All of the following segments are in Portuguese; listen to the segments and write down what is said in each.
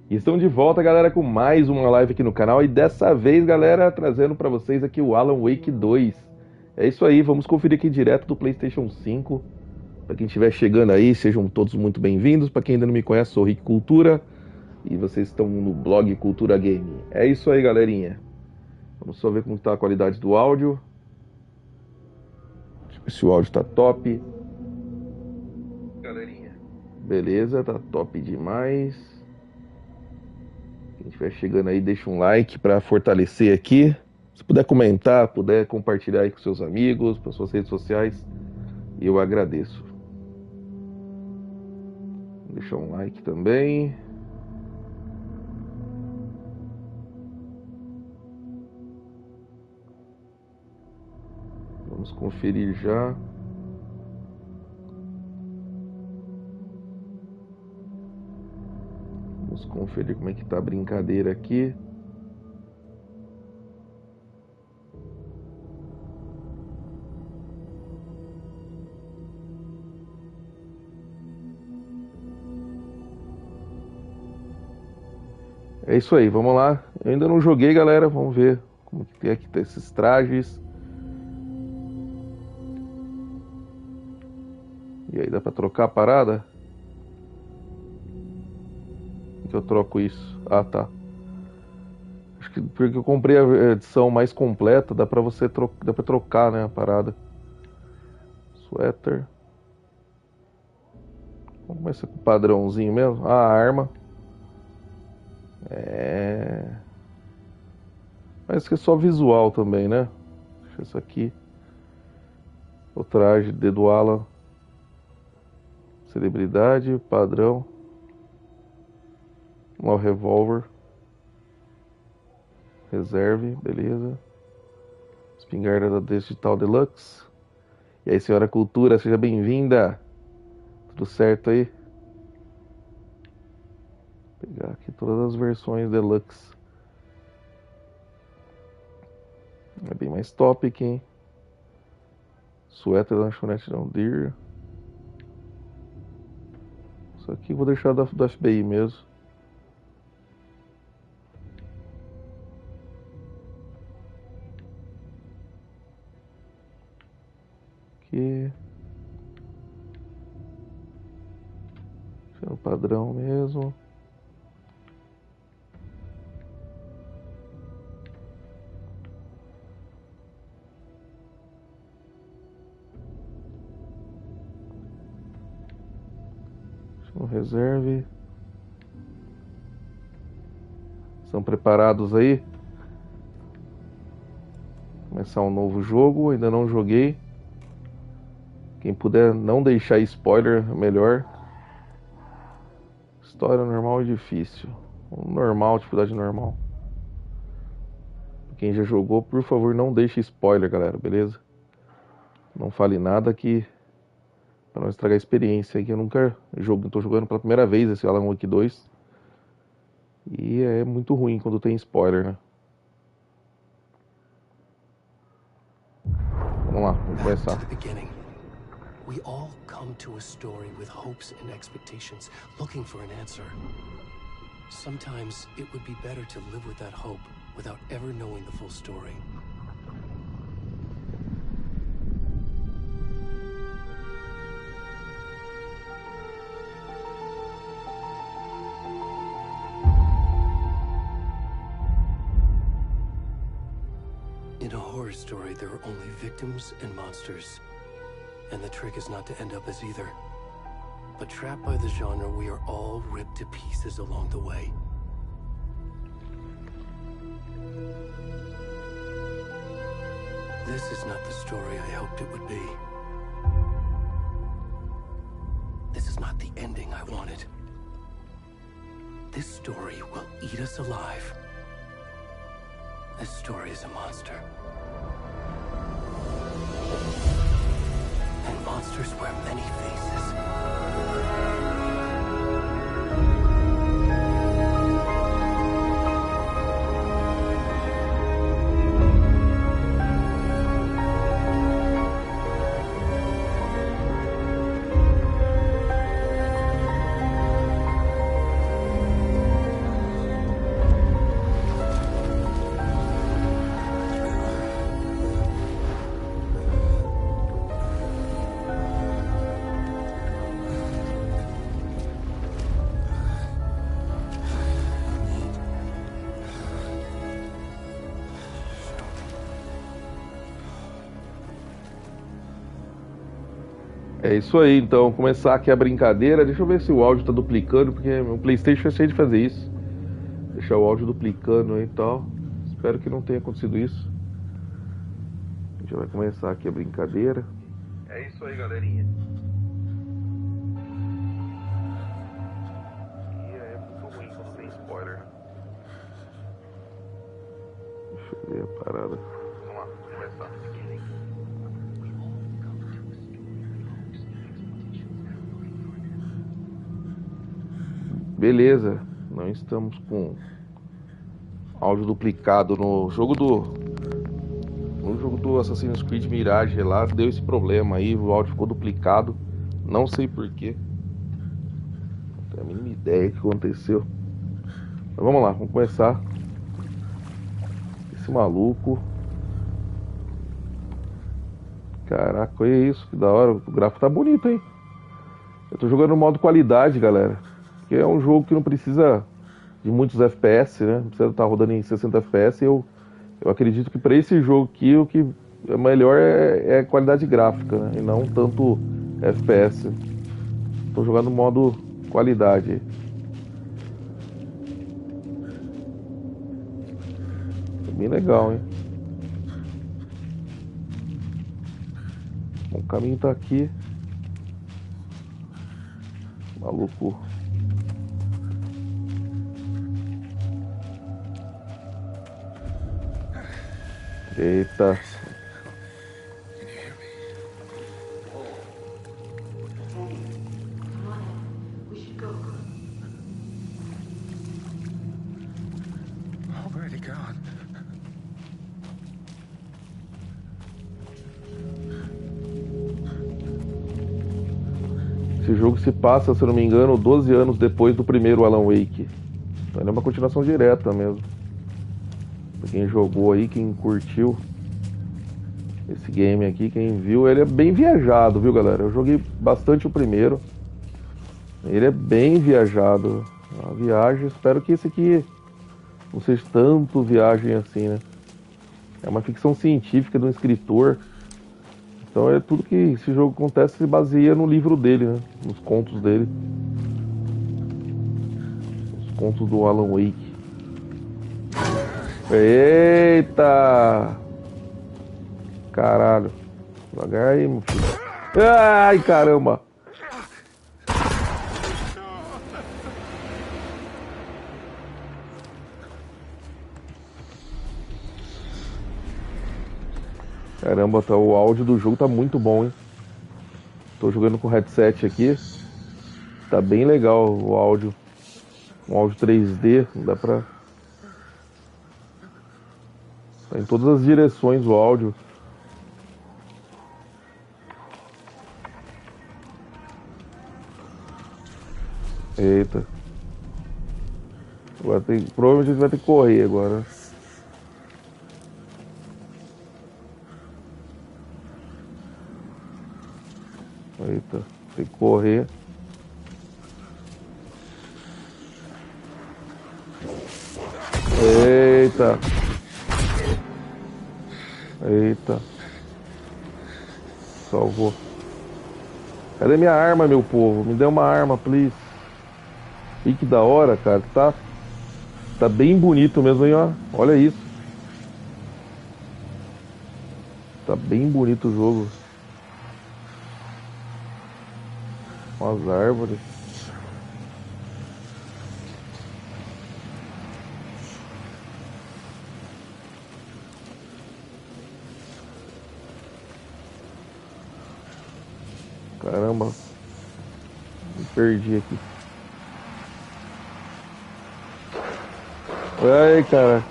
E estamos de volta, galera, com mais uma live aqui no canal. E dessa vez, galera, trazendo para vocês aqui o Alan Wake 2. É isso aí, vamos conferir aqui direto do PlayStation 5. Para quem estiver chegando aí, sejam todos muito bem-vindos. Para quem ainda não me conhece, sou Rick Cultura. E vocês estão no blog Cultura Game. É isso aí, galerinha. Vamos só ver como está a qualidade do áudio. Deixa eu ver se o áudio está top. Galerinha. Beleza, tá top demais. Quem estiver chegando aí, deixa um like para fortalecer aqui. Se puder comentar, puder compartilhar aí com seus amigos, para suas redes sociais, eu agradeço. Deixa um like também. Vamos conferir já. Vamos conferir como é que tá a brincadeira aqui. É isso aí, vamos lá. Eu ainda não joguei, galera. Vamos ver como que é que tá esses trajes. E aí, dá pra trocar a parada? Como que eu troco isso? Ah, tá. Acho que porque eu comprei a edição mais completa, dá pra você dá pra trocar, né, a parada. Sweater. Vamos começar com o padrãozinho mesmo. Ah, a arma. Mas que é só visual também, né? Deixa isso aqui. O traje, dedo ala. Celebridade, padrão. Lá o revólver. Reserve, beleza. Espingarda da Digital Deluxe. E aí, senhora Cultura, seja bem-vinda. Tudo certo aí? Vou pegar aqui todas as versões Deluxe. É bem mais top aqui, hein? Suéter lanchonete não Deer. Isso aqui eu vou deixar do FBI mesmo. Aqui. Deixa no padrão mesmo. No reserve. Estão preparados aí? Começar um novo jogo, ainda não joguei. Quem puder não deixar spoiler, melhor. História normal e difícil. Normal, dificuldade normal. Quem já jogou, por favor, não deixe spoiler, galera, beleza? Não fale nada que para não estragar a experiência, que eu nunca jogo, tô jogando pela primeira vez esse Alan Wake 2. E é muito ruim quando tem spoiler, né? Vamos lá, vamos começar. We all come to a story with hopes and expectations, looking for an answer. Sometimes it would be better to live with that hope without ever knowing the full story. In a horror story, there are only victims and monsters. And the trick is not to end up as either. But trapped by the genre, we are all ripped to pieces along the way. This is not the story I hoped it would be. This is not the ending I wanted. This story will eat us alive. This story is a monster. And monsters wear many faces. É isso aí, então, começar aqui a brincadeira. Deixa eu ver se o áudio tá duplicando, porque meu PlayStation é cheio de fazer isso. Deixar o áudio duplicando aí e tal. Espero que não tenha acontecido isso. A gente vai começar aqui a brincadeira. É isso aí, galerinha. E é muito ruim quando tem spoiler, né? Deixa eu ver a parada. Vamos lá, começar. Beleza, não estamos com áudio duplicado no jogo do Assassin's Creed Mirage lá, deu esse problema aí, o áudio ficou duplicado, não sei porquê, não tenho a mínima ideia do que aconteceu. Mas vamos lá, vamos começar. Esse maluco, caraca, olha isso, que da hora, o gráfico tá bonito, hein? Eu tô jogando no modo qualidade, galera, que é um jogo que não precisa de muitos FPS, né? Não precisa estar rodando em 60 FPS. Eu acredito que para esse jogo aqui o que é melhor é a qualidade gráfica, né? E não tanto FPS. Estou jogando no modo qualidade. É bem legal, hein? Bom, o caminho tá aqui. Maluco. Eita. Esse jogo se passa, se eu não me engano, 12 anos depois do primeiro Alan Wake. Então ele é uma continuação direta mesmo. Pra quem jogou aí, quem curtiu esse game aqui, quem viu, ele é bem viajado, viu, galera? Eu joguei bastante o primeiro. Ele é bem viajado. Uma viagem, espero que esse aqui não seja tanto viagem assim, né? É uma ficção científica de um escritor. Então é tudo que esse jogo acontece se baseia no livro dele, né? Nos contos dele. Os contos do Alan Wake. Eita! Caralho. Devagar aí, meu filho. Ai, caramba! Caramba, tá, o áudio do jogo tá muito bom, hein? Tô jogando com headset aqui. Tá bem legal o áudio. Um áudio 3D, dá pra... Tá em todas as direções o áudio. Eita. Agora provavelmente a gente vai ter que correr agora. Eita, tem que correr. Eita. Eita. Salvou. Cadê minha arma, meu povo? Me dê uma arma, please. E que da hora, cara. Tá bem bonito mesmo aí, ó. Olha isso. Tá bem bonito o jogo. Com as árvores. Caramba. Me perdi aqui. Ai, cara.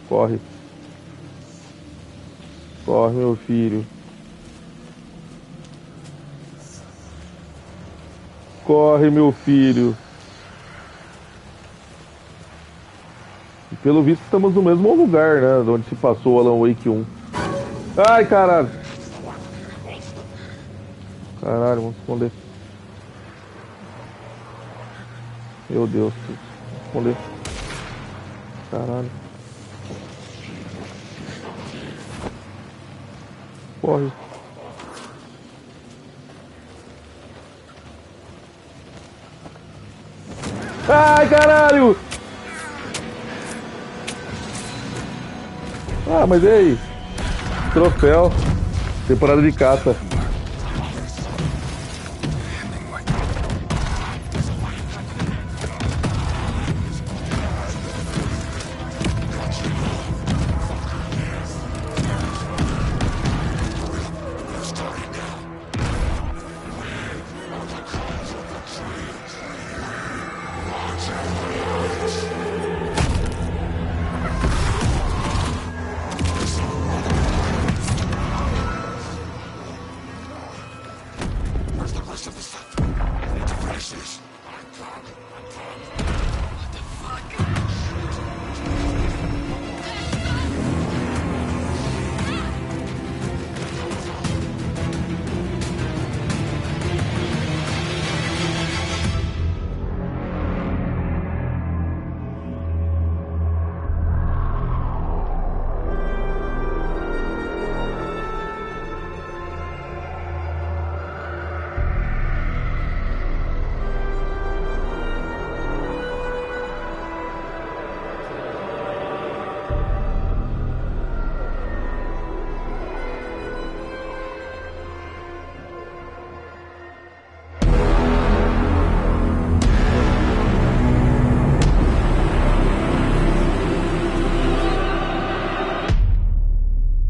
Corre. Corre, meu filho. Corre, meu filho. E pelo visto estamos no mesmo lugar, né? De onde se passou o Alan Wake 1. Ai, caralho. Caralho, vamos esconder. Meu Deus. Vamos esconder. Caralho. Corre. Ai, caralho! Ah, mas e aí? Troféu. Temporada de caça.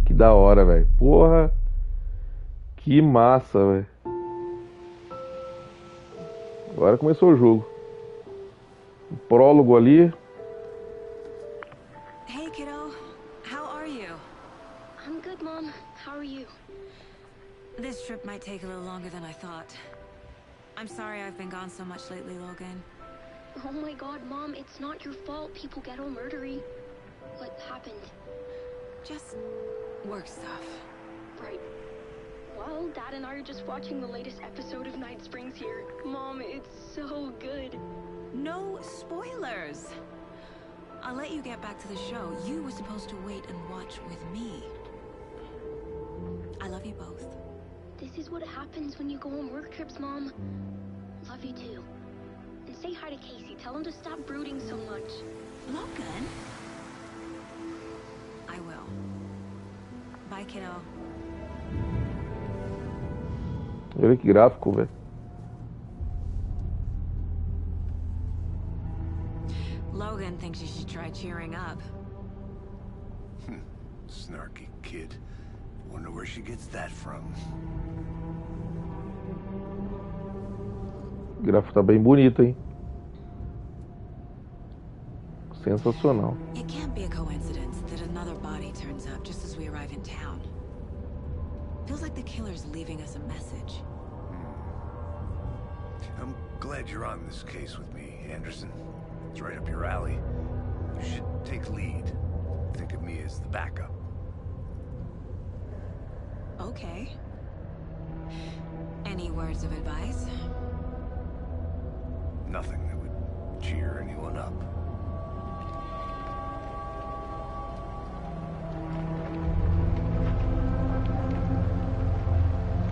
Da hora, velho. Porra, que massa, velho. Agora começou o jogo. O prólogo ali. Hey, kiddo. How are you? I'm good, Mom. How are you? This trip might take a little longer than I thought. I'm sorry I've been gone so much lately, Logan. Oh my god, Mom, it's not your fault people get all murdery. What happened? Just work stuff. Right. Well, Dad and I are just watching the latest episode of Night Springs here. Mom, it's so good. No spoilers. I'll let you get back to the show. You were supposed to wait and watch with me. I love you both. This is what happens when you go on work trips, Mom. Love you too. And say hi to Casey. Tell him to stop brooding so much. Logan? I will. Bye, kiddo. Olha que gráfico, velho. Logan thinks you should try cheering up. Snarky kid. Wonder where she gets that from. O gráfico tá bem bonito, hein? Sensacional. It can't be a coincidence that another body turns up just as we arrive in town. Feels like the killer's leaving us a message. I'm glad you're on this case with me, Anderson. It's right up your alley. You should take lead. Think of me as the backup. Okay. Any words of advice? Nothing that would cheer anyone up.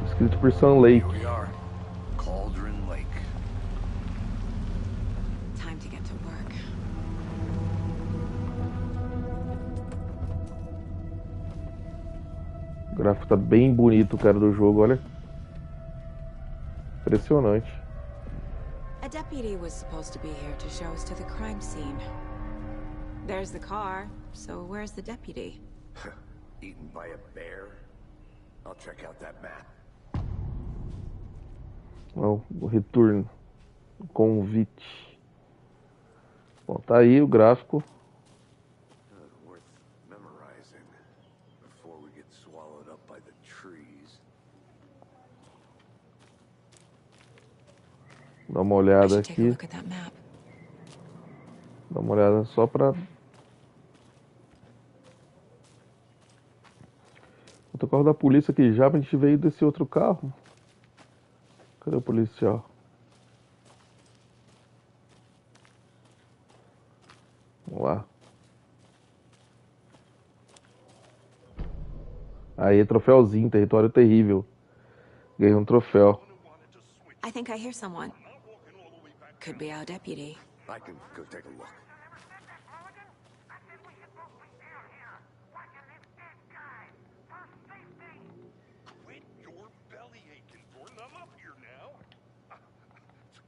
Escrito por Sam Lake. Here we are. Cauldron Lake. Time to get to work. O gráfico tá bem bonito, cara, do jogo, olha. Impressionante. A deputy was supposed to be here to show us to the crime scene. There's the car, so where's the deputy? Eaten by a bear? I'll check out that map. Ó, o retorno. Convite. Bom, tá aí o gráfico. Worth memorizing before we get swallowed up by the trees. Dá uma I olhada should take a aqui. look at that map. Dá uma olhada só pra... Outro carro da polícia aqui já, mas a gente veio desse outro carro. Cadê o policial? Vamos lá. Aí, troféuzinho, território terrível. Ganhei um troféu. I think I hear someone. Could be our deputy. I can go take a look. Quit your belly aching, Thornton. I'm up here now.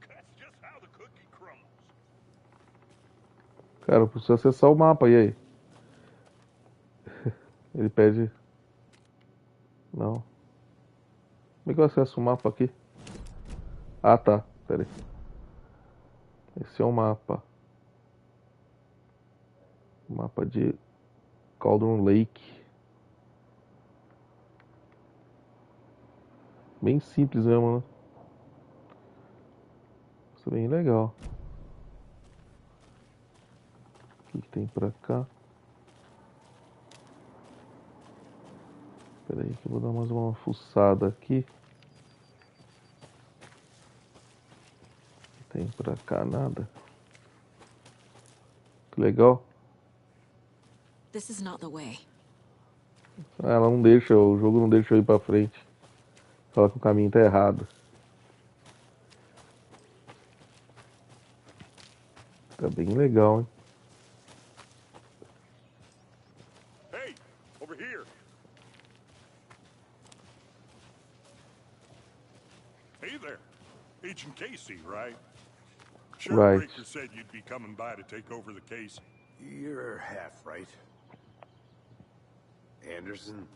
That's just how the cookie crumbles. Cara, eu preciso acessar o mapa, e aí? Ele pede... Não. Como é que eu acesso o mapa aqui? Ah, tá. Pera aí. Esse é o mapa. O mapa de Cauldron Lake. Bem simples mesmo, né? Isso é bem legal. O que tem pra cá? Espera aí que eu vou dar mais uma fuçada aqui. Não tem pra cá nada. Que legal. This is not the way. Ah, ela não deixa, o jogo não deixa eu ir pra frente. Fala que o caminho tá errado. Tá bem legal, hein? Hey, over here. Hey there. Agent Casey, right? Right. Sheriff Baker said you'd be coming by to take over the case. You're half right. Anderson?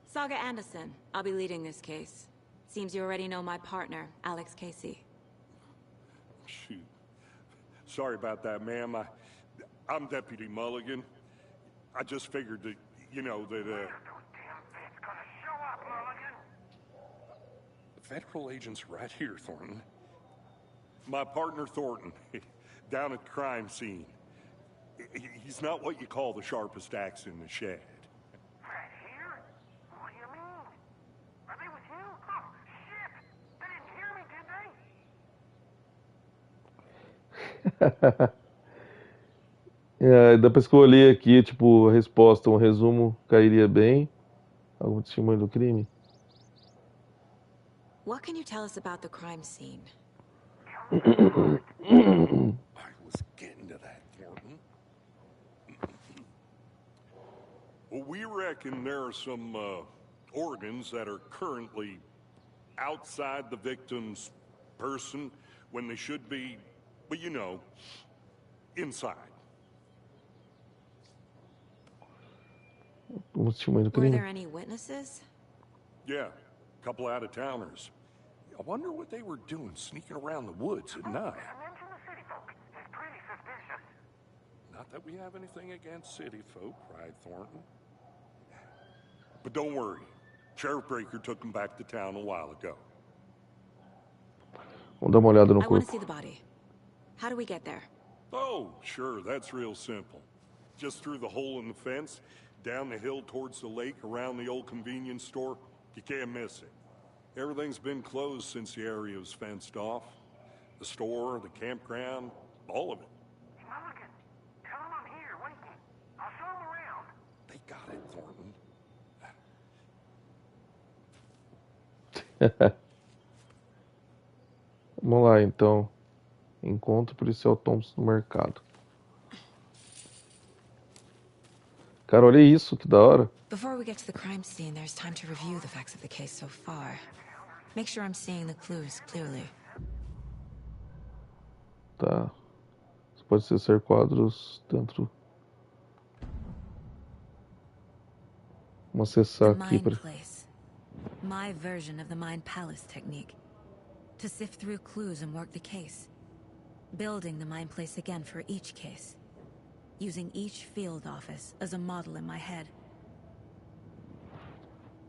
Saga Anderson. I'll be leading this case. Seems you already know my partner, Alex Casey. Shoot. Sorry about that, ma'am. I'm Deputy Mulligan. I just figured that, The federal agent's right here, Thornton. My partner, Thornton, down at the crime scene. He's not what you call the sharpest axe in the shed. Right here? What do you mean? Are they with you? Oh, shit! They didn't hear me, did they? Dá pra escolher aqui, tipo, a resposta, um resumo cairia bem. Algum testemunho do crime? What can you tell us about the crime scene? I was getting to that, Thornton. Well, we reckon there are some organs that are currently outside the victim's person when they should be, well, inside. Um testemunho do Were crime? there any witnesses? Yeah, a couple out-of-towners. I wonder what they were doing sneaking around the woods at night. Mention the city folk. It's pretty suspicious. Not that we have anything against city folk, cried Thornton. But don't worry. Sheriff Baker took them back to town a while ago. Vamos dar uma olhada no I want to corpo. see the body. How do we get there? Oh, sure, that's real simple. Just through the hole in the fence, down the hill towards the lake, around the old convenience store. You can't miss it. Everything's been closed since the area was fenced off. The store, the campground, all of it. Mulligan, tell them I'm here, waiting. I'll show them around. They got it, Thornton. Vamos lá, então. Encontro o policial Thompson no mercado. Cara, olha isso, que da hora. Before we get to the crime scene, there's time to review the facts of the case so far. Make sure I'm seeing the clues clearly. Tá. Isso pode ser quadros dentro. Vamos acessar The aqui Mind para. Place. My version of the Mind Palace technique. To sift through clues and work the case. Building the Mind Place again for each case. Using each field office as a model in my head.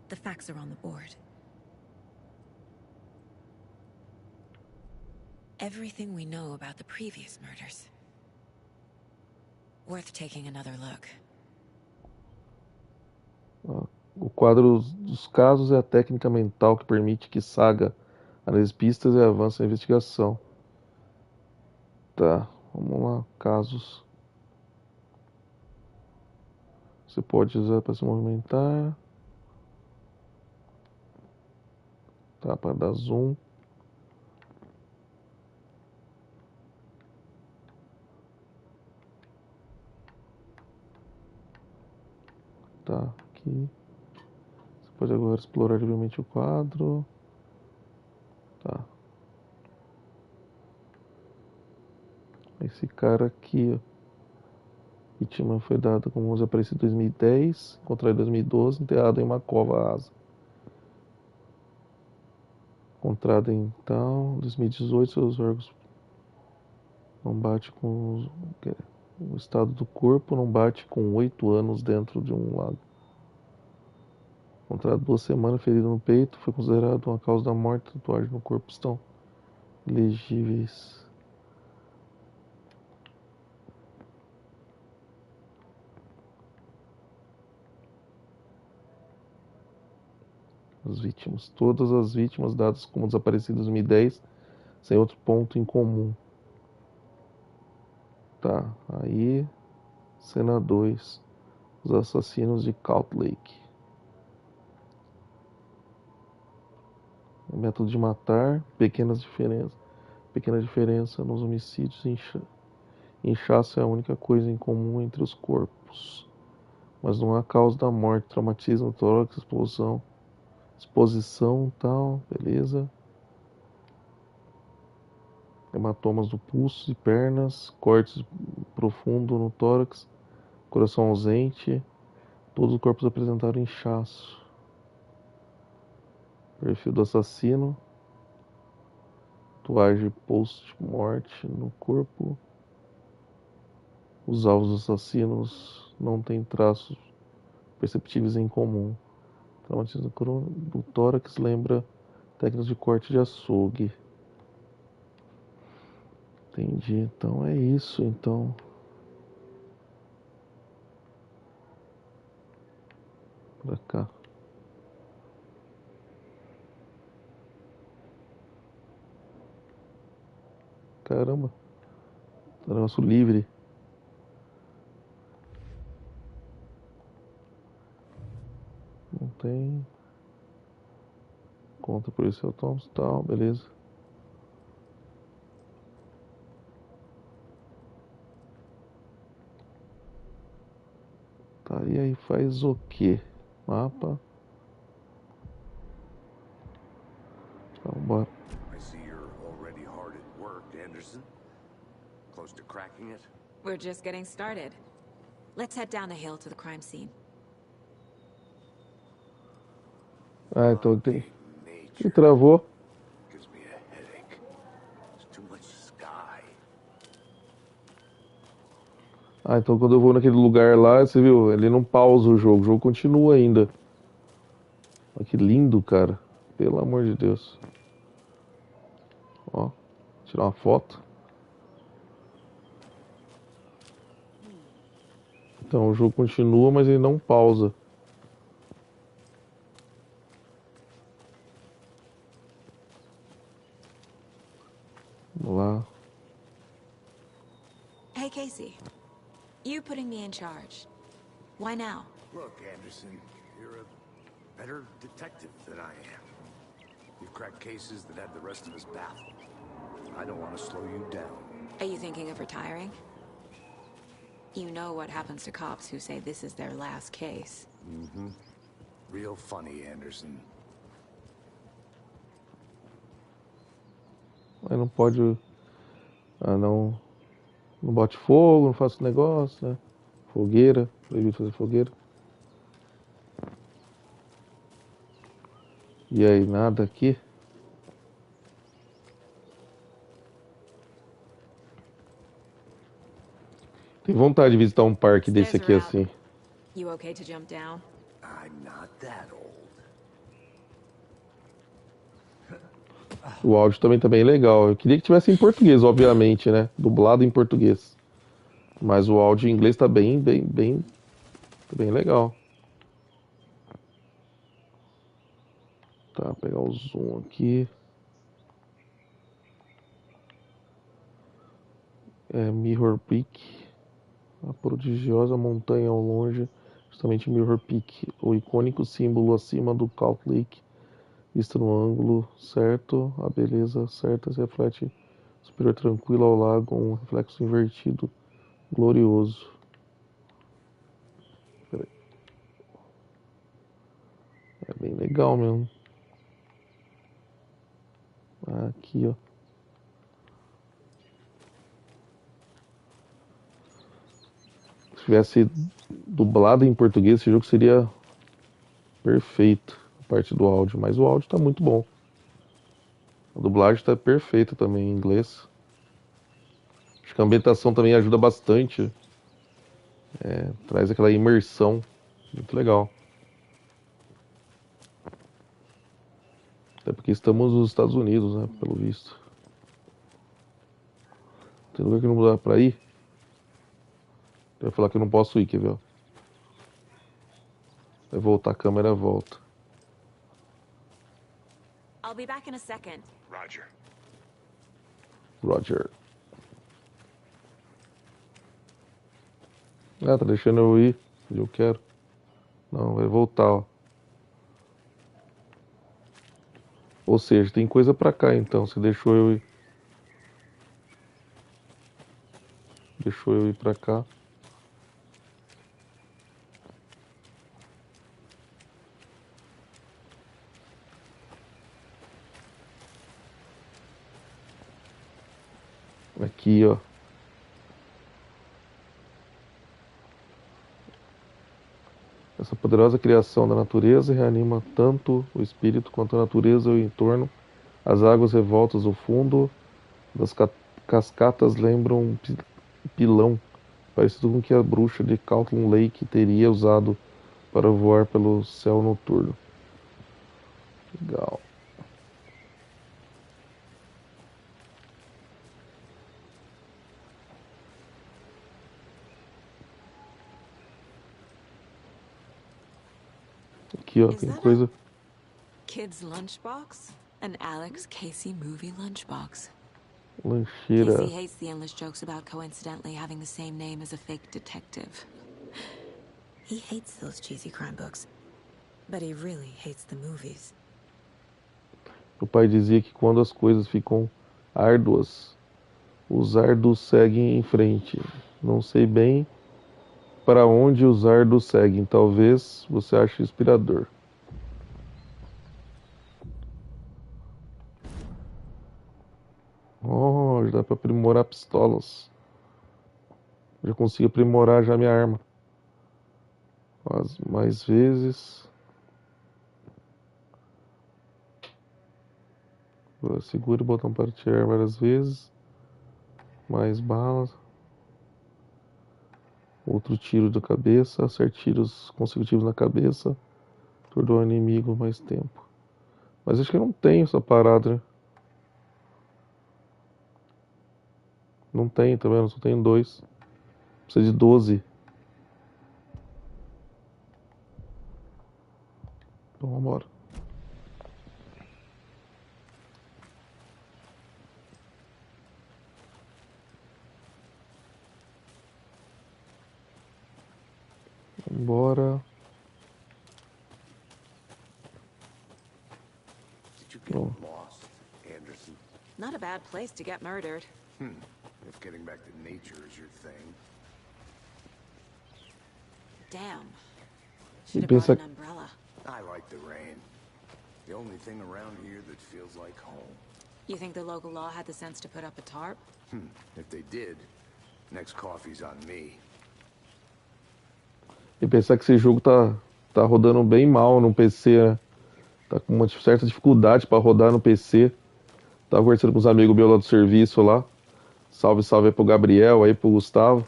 The facts are on the board. Everything we know about the previous murders. Worth taking another look. O quadro dos casos é a técnica mental que permite que Saga analise pistas e avance na investigação. Tá, vamos lá. Casos. Você pode usar para se movimentar. Tá, para dar zoom. aqui. Você pode agora explorar livremente o quadro. Tá. Esse cara aqui, ó. Vítima foi dada como desaparecido em 2010, encontrado em 2012, enterrado em uma cova rasa. Encontrado em então, 2018, seus órgãos não bate com o estado do corpo, não bate com 8 anos dentro de um lago. Encontrado 2 semanas, ferido no peito, foi considerado uma causa da morte. Tatuagens no corpo estão legíveis. As vítimas. Todas as vítimas dadas como desaparecidas em 2010, sem outro ponto em comum. Tá, aí. Cena 2. Os assassinos de Cold Lake. O método de matar, pequena diferença nos homicídios. Inchaço é a única coisa em comum entre os corpos. Mas não há causa da morte. Traumatismo, tórax, exposição, tal, beleza. Hematomas do pulso e pernas, cortes profundo no tórax, coração ausente. Todos os corpos apresentaram inchaço. Perfil do assassino. Tatuagem post-morte no corpo. Os alvos dos assassinos não têm traços perceptíveis em comum. Traumatismo do tórax lembra técnicas de corte de açougue. Entendi, então é isso, então. Pra cá. Caramba. Tá negócio livre. Não tem. Conta policial Thompson, tal, beleza. Tá, e aí faz o quê? Mapa. Então, bora. I see you're already hard at work, Anderson. Close to cracking it? We're just getting started. Let's head down the hill to the crime scene. Ah, então tem. Que Nature travou. gives me a headache. There's too much sky. Ah, então quando eu vou naquele lugar lá, você viu? Ele não pausa o jogo continua ainda. Olha que lindo, cara. Pelo amor de Deus. Ó, tirar uma foto. Então o jogo continua, mas ele não pausa. Vamos lá. Hey, Casey. You putting me in charge. Why now? Look, Anderson, you're a better detective than I am. You've cracked cases that had the rest of us baffled. I don't want to slow you down. Are you thinking of retiring? You know what happens to cops who say this is their last case. Mm-hmm. Real funny, Anderson. Mas não pode. Ah, não. Não bote fogo, não faça negócio, né? Fogueira, proibido fazer fogueira. E aí, nada aqui? Tem vontade de visitar um parque desse aqui assim. You okay to jump down? I'm not that old. O áudio também tá bem legal. Eu queria que tivesse em português, obviamente, né? Dublado em português. Mas o áudio em inglês tá bem legal. Tá, pegar o zoom aqui. Mirror Peak. A prodigiosa montanha ao longe, justamente Mirror Peak, o icônico símbolo acima do Cold Lake, visto no ângulo certo, a beleza certa se reflete superior tranquilo ao lago, um reflexo invertido, glorioso. Peraí. É bem legal mesmo. Aqui, ó. Se tivesse dublado em português, esse jogo seria perfeito, a parte do áudio. Mas o áudio tá muito bom. A dublagem tá perfeita também em inglês. Acho que a ambientação também ajuda bastante. Traz aquela imersão. Muito legal. Até porque estamos nos Estados Unidos, né? Pelo visto. Tem lugar que não dá pra ir? Vai falar que eu não posso ir, quer ver? Ó. Vai voltar a câmera, volta. I'll be back in a second. Roger. Roger. Ah, tá deixando eu ir. Eu quero. Não, vai voltar, ó. Ou seja, tem coisa pra cá então. Você deixou eu ir. Deixou eu ir pra cá. Aqui, ó. Essa poderosa criação da natureza reanima tanto o espírito quanto a natureza e o entorno. As águas revoltas do fundo das cascatas lembram um pilão, parecido com o que a bruxa de Calton Lake teria usado para voar pelo céu noturno. Legal. Aqui, ó, tem coisa. Kid's lunchbox? An Alex Casey movie lunchbox. Lancheira. Casey hates the endless jokes about coincidentally having the same name as a fake detective. He hates those cheesy crime books, but he really hates the movies. O pai dizia que quando as coisas ficam árduas, os árduos seguem em frente. Não sei bem para onde os árduos seguem. Talvez você ache inspirador. Oh, já dá para aprimorar pistolas. Já consigo aprimorar já minha arma. Faz mais vezes. Segura o botão para tirar várias vezes. Mais balas. Outro tiro da cabeça. Acerte tiros consecutivos na cabeça. Tornou o inimigo mais tempo. Mas acho que eu não tenho essa parada, né? Não tenho, tá vendo? Só tenho 2. Precisa de 12. Então vambora. Vambora. Did you get Oh. lost, Anderson? Not a bad place to get murdered. If getting back to nature is your thing. Damn. E Should have brought pensa, an umbrella. I like the rain. The only thing around here that feels like home. You think the local law had the sense to put up a tarp? If they did, next coffee's on me. e pensar que esse jogo tá rodando bem mal no PC, né? Tá com uma certa dificuldade para rodar no PC. Tava conversando com os amigos meus lá do serviço lá. Salve, salve aí pro Gabriel, aí pro Gustavo.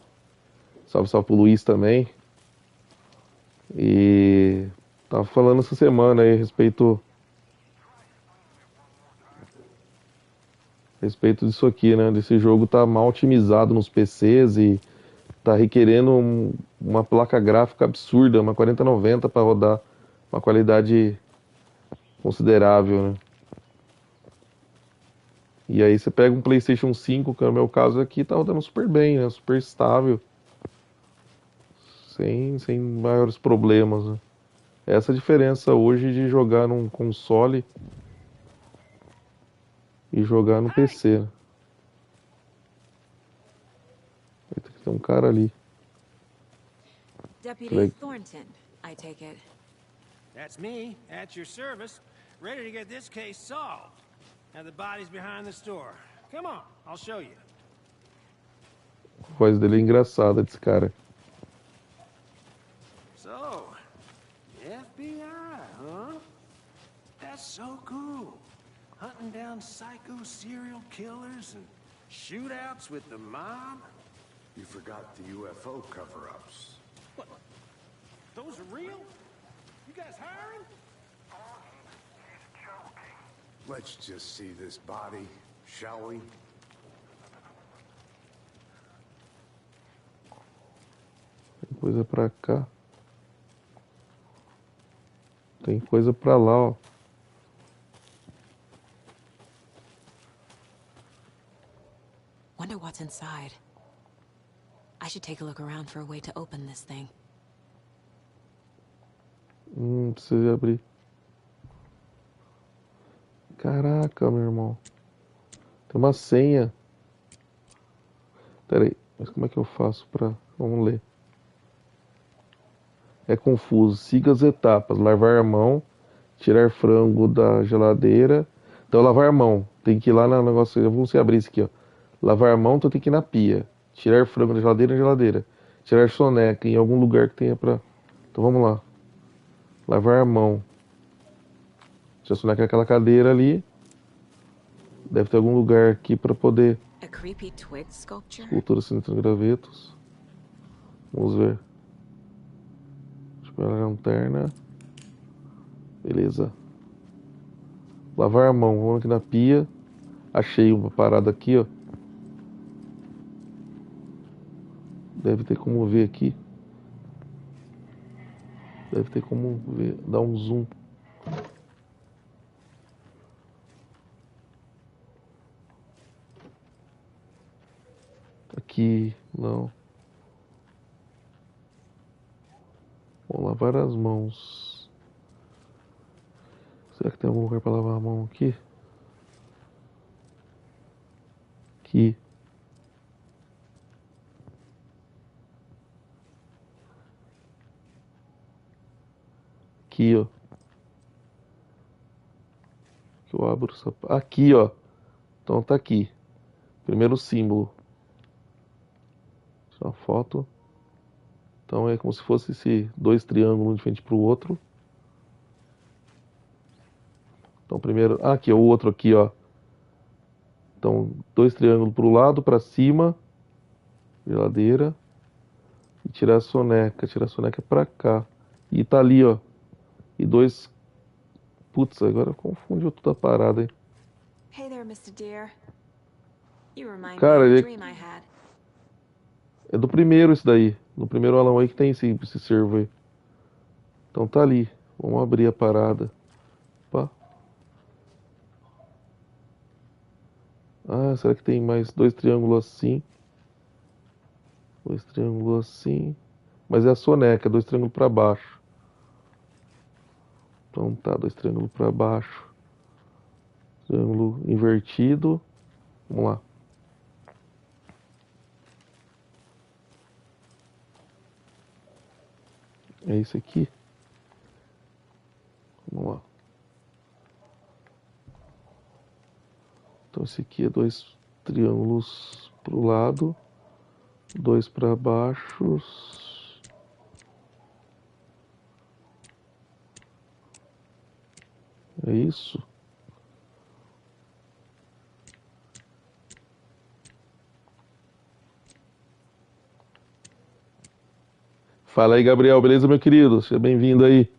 Salve, salve pro Luiz também. E tava falando essa semana aí a respeito disso aqui, né? Desse jogo tá mal otimizado nos PCs e tá requerendo uma placa gráfica absurda, uma 4090 para rodar uma qualidade considerável, né? E aí você pega um PlayStation 5, que é o meu caso aqui, tá rodando super bem, né? Super estável, sem maiores problemas, né? Essa é a diferença hoje de jogar num console e jogar no PC, né? Eita, tem um cara ali. Deputy Like- Thornton, I take it. That's me, at your service, ready to get this case solved. Now the body's behind the store. Come on, I'll show you. A voz dele é engraçada, desse cara. So, FBI, huh? That's so cool. Hunting down psycho serial killers and shootouts with the mob? You forgot the UFO cover-ups. What? Those are real? You guys hiring? Let's just see this body, shall we? Tem coisa pra cá. Tem coisa pra lá, ó. Wonder what's inside. I should take a look around for a way to open this thing. Precisa abrir. Caraca, meu irmão. Tem uma senha. Pera aí, mas como é que eu faço pra... Vamos ler. É confuso. Siga as etapas. Lavar a mão. Tirar frango da geladeira. Então, lavar a mão. Tem que ir lá no negócio... Vamos se abrir isso aqui, ó. Lavar a mão, então tem que ir na pia. Tirar frango da geladeira na geladeira. Tirar soneca em algum lugar que tenha pra... Então, vamos lá. Lavar a mão. Tirar soneca naquela cadeira ali. Deve ter algum lugar aqui pra poder... A creepy twig sculpture? Escultura sinistro gravetos. Vamos ver. Deixa eu pegar a lanterna. Beleza. Lavar a mão. Vamos aqui na pia. Achei uma parada aqui, ó. Deve ter como ver aqui. Deve ter como ver. Dar um zoom. Aqui, não. Vou lavar as mãos. Será que tem algum lugar para lavar a mão aqui? Aqui. Aqui, ó. Que eu abro o sapato. Aqui, ó. Então tá aqui. Primeiro símbolo. Tirar uma foto. Então é como se fosse esse dois triângulos um de frente pro outro. Então primeiro, aqui é o outro aqui, ó. Então dois triângulos pro lado, para cima, geladeira e tirar a soneca para cá. E tá ali, ó. E dois, putz, agora confundiu toda a parada, hein. Hey there, Mr. Deer. You remind Cara, me of a ele dream I had. é do primeiro isso daí. No primeiro Alan Wake tem esse servo aí. Então tá ali. Vamos abrir a parada. Opa. Ah, será que tem mais dois triângulos assim? Dois triângulos assim. Mas é a soneca, dois triângulos para baixo. Então tá, dois triângulos para baixo. Triângulo invertido. Vamos lá. É esse aqui. Vamos lá. Então esse aqui é dois triângulos pro lado, dois para baixo. É isso? Fala aí, Gabriel, beleza, meu querido? Seja bem-vindo aí.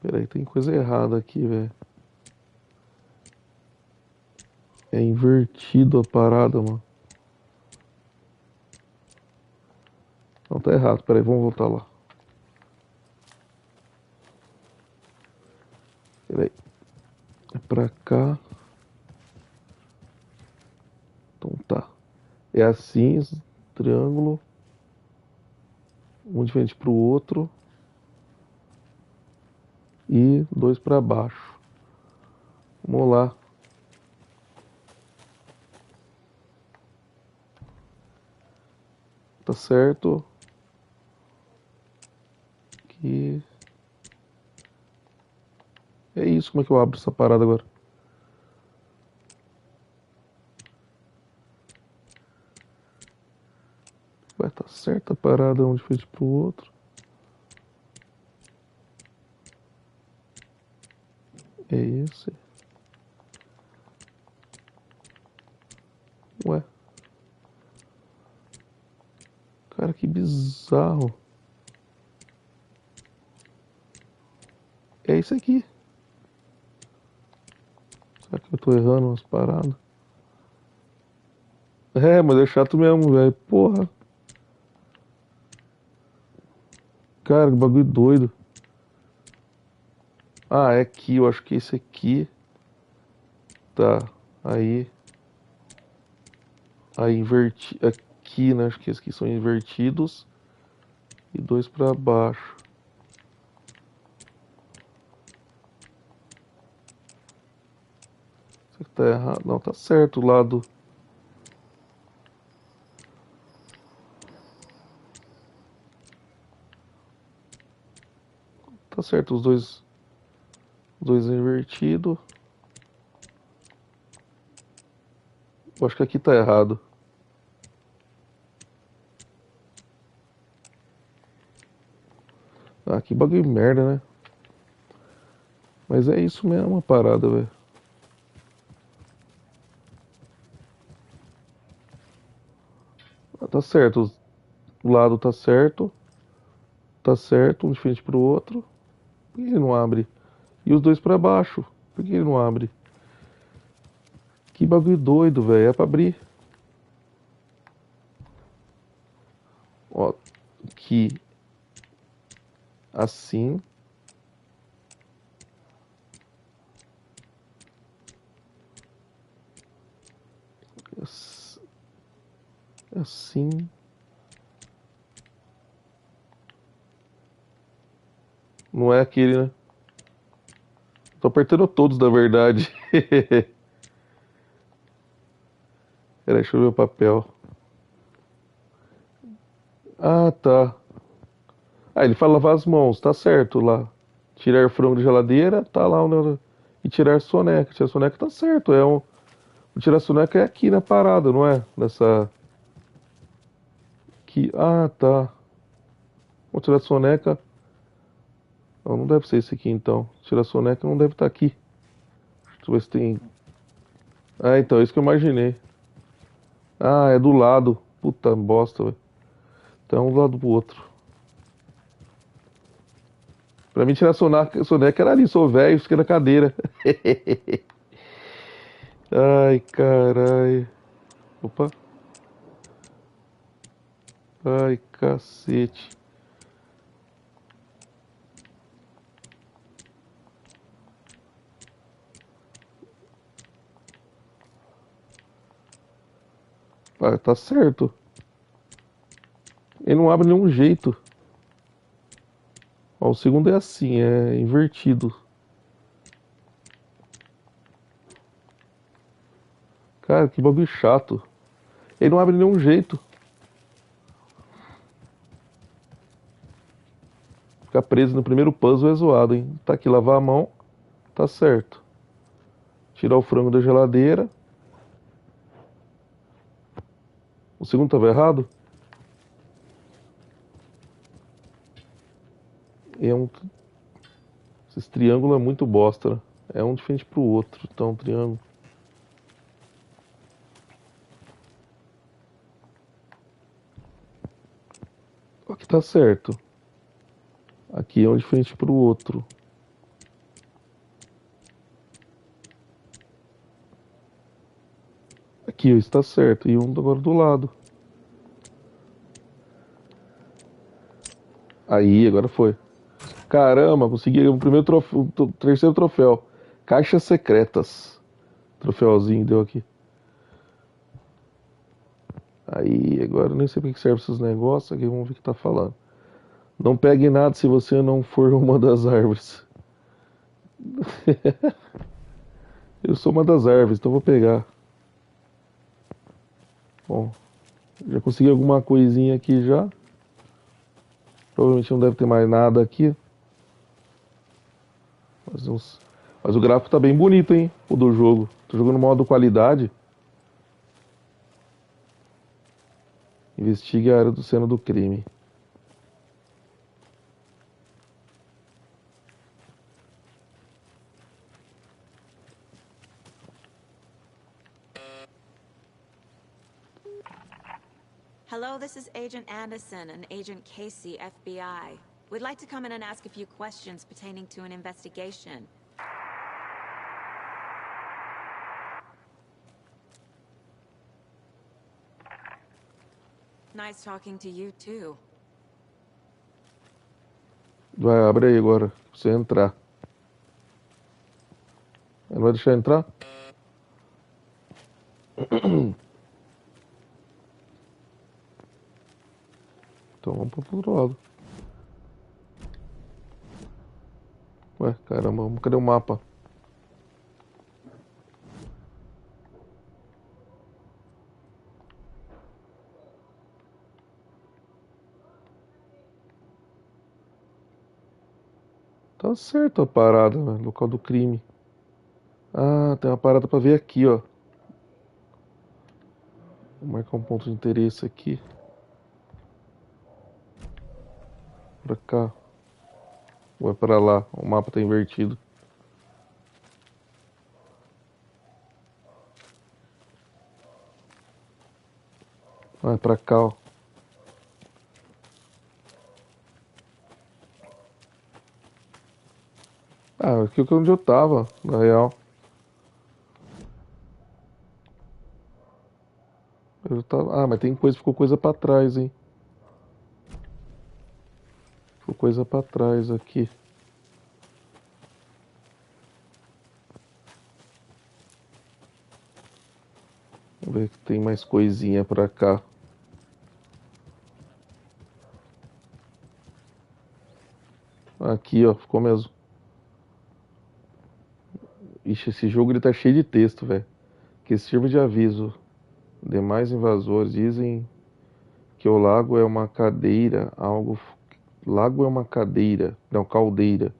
Peraí, tem coisa errada aqui, velho. É invertido a parada, mano. Não, tá errado. Peraí, vamos voltar lá. Peraí. É pra cá. Então tá. É assim, triângulo. Um de frente pro outro. E dois para baixo. Vamos lá. Tá certo. aqui. É isso, como é que eu abro essa parada agora? Vai estar certa a parada um de frente pro outro. É esse. Ué. Cara, que bizarro. É isso aqui. Será que eu tô errando umas paradas? É, mas é chato mesmo, velho. Porra. Cara, que bagulho doido. Ah, é aqui. Eu acho que esse aqui. Tá. Aí. Aí inverti. Aqui, né? Acho que esses aqui são invertidos. E dois pra baixo. Isso aqui tá errado. Não, tá certo o lado. Tá certo os dois invertidos. Eu acho que aqui tá errado. Ah, que bagulho merda, né? Mas é isso mesmo a parada, velho. Ah, tá certo. O lado tá certo. Tá certo, um de frente pro outro. Por que ele não abre? E os dois pra baixo. Por que ele não abre? Que bagulho doido, velho. É pra abrir. Ó, aqui. Assim. Assim. Não é aquele, né? Tô apertando todos, na verdade. Peraí, deixa eu ver o papel. Ah, tá. Ah, ele fala lavar as mãos, tá certo lá. Tirar frango de geladeira, tá lá. E tirar soneca. Tirar soneca tá certo. O tirar soneca é aqui na parada, não é? Nessa. Aqui. Ah, tá. Vou tirar soneca. Não, não deve ser esse aqui então. Tirar soneca não deve estar aqui. Deixa eu ver se tem. Ah, então, é isso que eu imaginei. Ah, é do lado. Puta bosta, velho. Então é um do lado do outro. Pra mim tirar soneca era ali, sou velho, fiquei na cadeira. Ai, caralho. Opa. Ai, cacete. Ah, tá certo. Ele não abre de nenhum jeito. Ó, o segundo é assim, é invertido. Cara, que bagulho chato. Ele não abre de nenhum jeito. Ficar preso no primeiro puzzle é zoado, hein? Tá aqui, lavar a mão. Tá certo. Tirar o frango da geladeira. O segundo tava errado? É um. Esse triângulo é muito bosta, né? É um de frente pro outro, então, um triângulo. Aqui tá certo. Aqui é um de frente pro outro. Aqui, ó, está certo. E um agora do lado. Aí, agora foi. Caramba, consegui o primeiro troféu, o terceiro troféu. Caixas secretas. Troféuzinho deu aqui. Aí, agora eu nem sei pra que serve esses negócios aqui, vamos ver o que tá falando. Não pegue nada se você não for uma das árvores. Eu sou uma das árvores, então vou pegar. Bom, já consegui alguma coisinha aqui já. Provavelmente não deve ter mais nada aqui. Mas o gráfico tá bem bonito, hein? O do jogo. Tô jogando no modo qualidade. Investigue a área do cena do crime. Hello, this is Agent Anderson and Agent Casey, FBI. We'd like to come in and ask a few questions pertaining to an investigation. Nice talking to you, too. Vai, abre aí agora, pra você entrar. Ele vai deixar entrar? Então vamos pro outro lado. Ué, caramba, cadê o mapa? Tá certo a parada, velho. Local do crime. Ah, tem uma parada pra ver aqui, ó. Vou marcar um ponto de interesse aqui. Pra cá. Vai pra lá. O mapa tá invertido. Vai pra cá, ó. Ah, aqui é onde eu tava, na real. Eu tava... Ah, mas tem coisa, ficou coisa pra trás, hein. Ficou coisa pra trás aqui. Vamos ver que tem mais coisinha pra cá. Aqui, ó, ficou mesmo. Ixi, esse jogo ele tá cheio de texto, velho. Que sirva de aviso. Demais invasores dizem que o lago é uma cadeira, algo. Lago é uma cadeira, não, caldeira.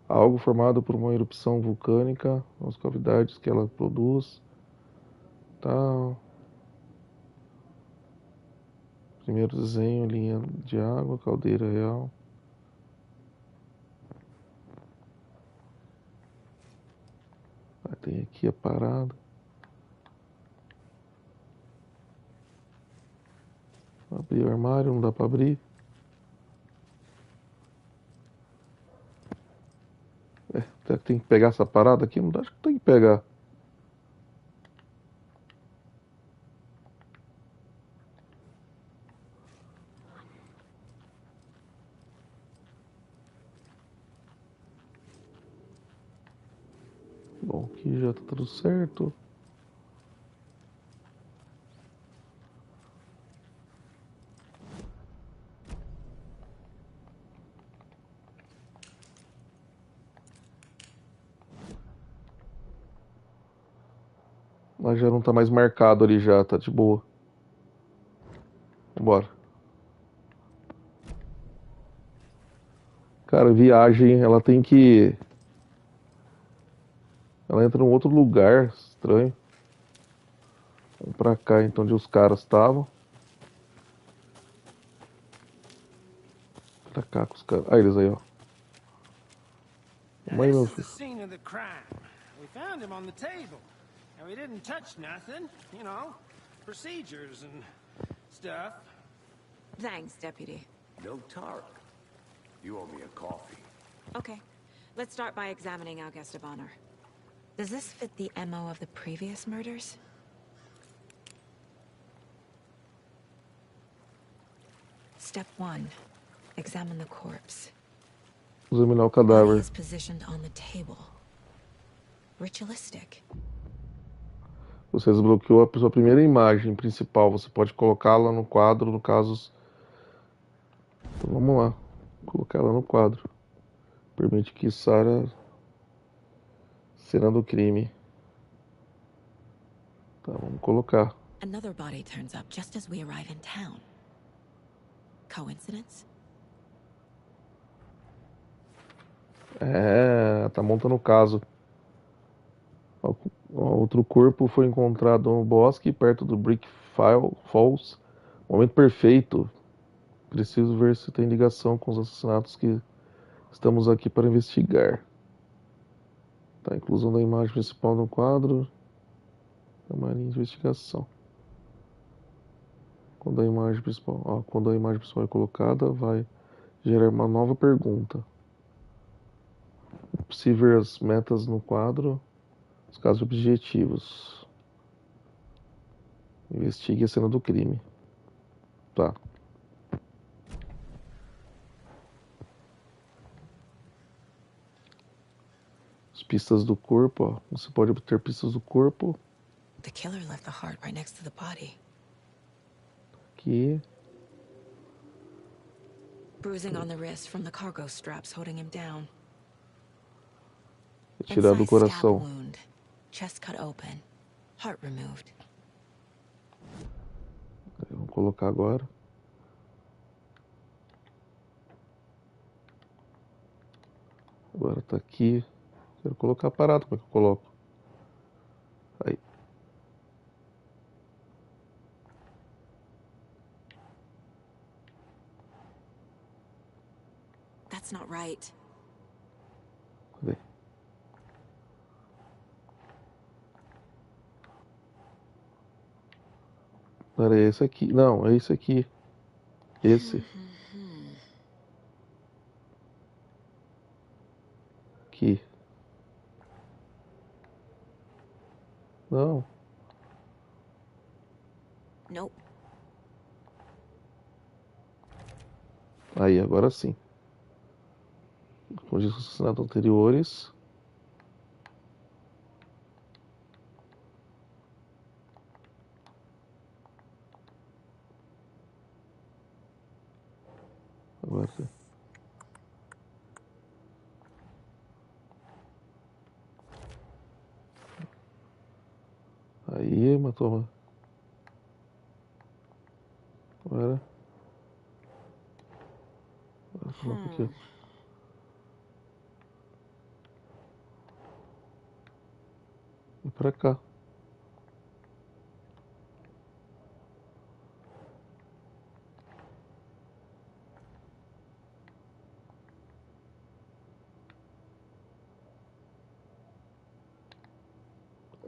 Algo formado por uma erupção vulcânica, as cavidades que ela produz. Tal. Primeiro desenho, linha de água, caldeira real. Ah, tem aqui a parada. Abrir o armário, não dá pra abrir. Será que tem que pegar essa parada aqui? Não dá, acho que tem que pegar. Bom, aqui já tá tudo certo. Mas já não tá mais marcado ali já, tá de boa. Vambora. Cara, viagem, ela tem que... Ela entra num outro lugar, estranho. Vamos pra cá, então, onde os caras estavam. Pra cá com os caras. Ah, eles aí, ó. Now, Mãe, this meu is the filho. scene of the crime. We found him on the table. And we didn't touch nothing. You know, procedures and stuff. Thanks, Deputy. No talk. You owe me a coffee. Okay, let's start by examining our guest of honor. Does this fit the MO of the previous murders? Step 1. Examine the corpse. Examinar o Body cadáver. is positioned on the table. Ritualistic. Você desbloqueou a sua primeira imagem principal. Você pode colocá-la no quadro, no caso. Então vamos lá. Colocar ela no quadro. Permite que Sarah. Cena do crime. Tá, vamos colocar. Another body turns up just as we arrive in town. Coincidence? Tá montando o caso. Outro corpo foi encontrado no bosque, perto do Falls. Momento perfeito. Preciso ver se tem ligação com os assassinatos que estamos aqui para investigar. Tá, inclusão da imagem principal no quadro. Camarim de investigação. Quando a imagem principal é colocada, vai gerar uma nova pergunta. É possível ver as metas no quadro, os casos objetivos. Investigue a cena do crime. Tá. As pistas do corpo, ó. Você pode obter pistas do corpo. The killer left the heart right next to the body. Aqui. Bruising on the wrist from the cargo straps holding him down. Retirar do Incised stab coração. wound. Chest cut open. Heart removed. Vamos colocar agora. Agora tá aqui. Quero colocar parado. Como é que eu coloco? Aí. That's not right. Cadê? Pera aí, é esse aqui. Não, é esse aqui. Esse. Aqui. Não. Nope. Aí, agora sim. Com os assassinatos anteriores. Agora sim. Aí, matou. Agora. Agora coloca aqui. E pra cá.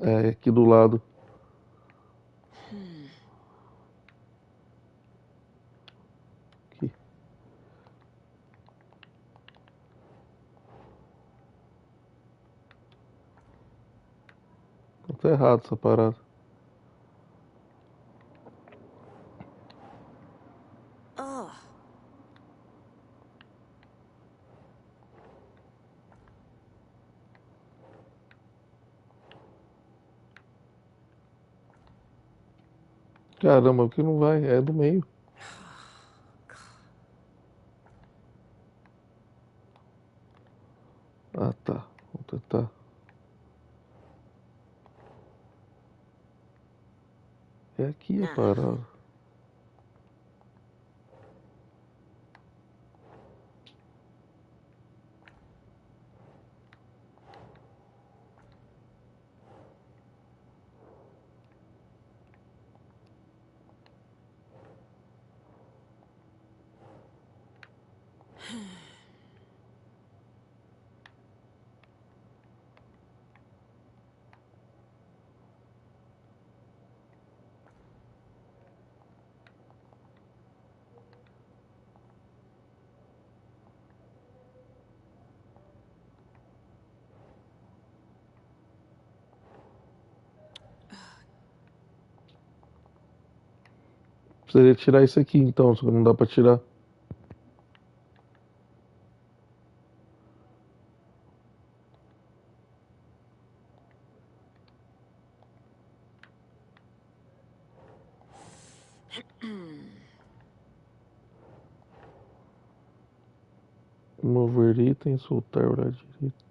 É, aqui do lado. Aqui. Tá errado essa parada. Ugh. Caramba, porque não vai? É do meio. Ah, tá. Vou tentar. É aqui a parada. Precisaria tirar isso aqui então, só que não dá pra tirar. Mover item, soltar o lado direito.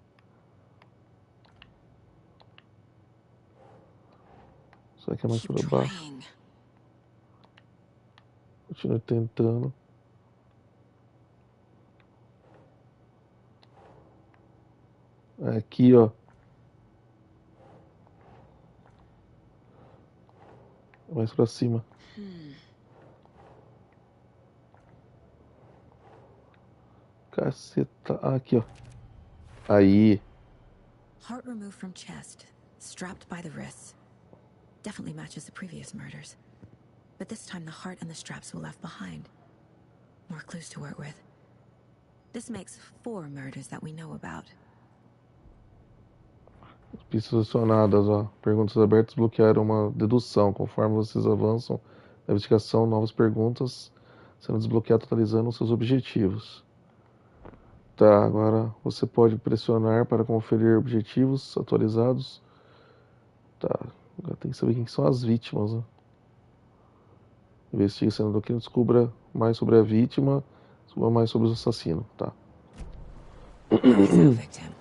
Será que é mais Keep pra baixo? trying. Continue tentando. Aqui, ó. Mais pra cima. Caceta. Aqui, ó. Aí. Heart removed from chest, strapped by the wrists. Definitely matches the previous murders. But this time the heart and the straps were left behind. More clues to work with. This makes 4 murders that we know about. Pistas acionadas, ó. Perguntas abertas bloquearam uma dedução. Conforme vocês avançam na investigação, novas perguntas sendo desbloqueadas, totalizando seus objetivos. Tá, agora você pode pressionar para conferir objetivos atualizados. Tá, agora tem que saber quem são as vítimas, né? Investigue sendo do que descubra mais sobre a vítima, descubra mais sobre o assassino, tá. Who's our victim?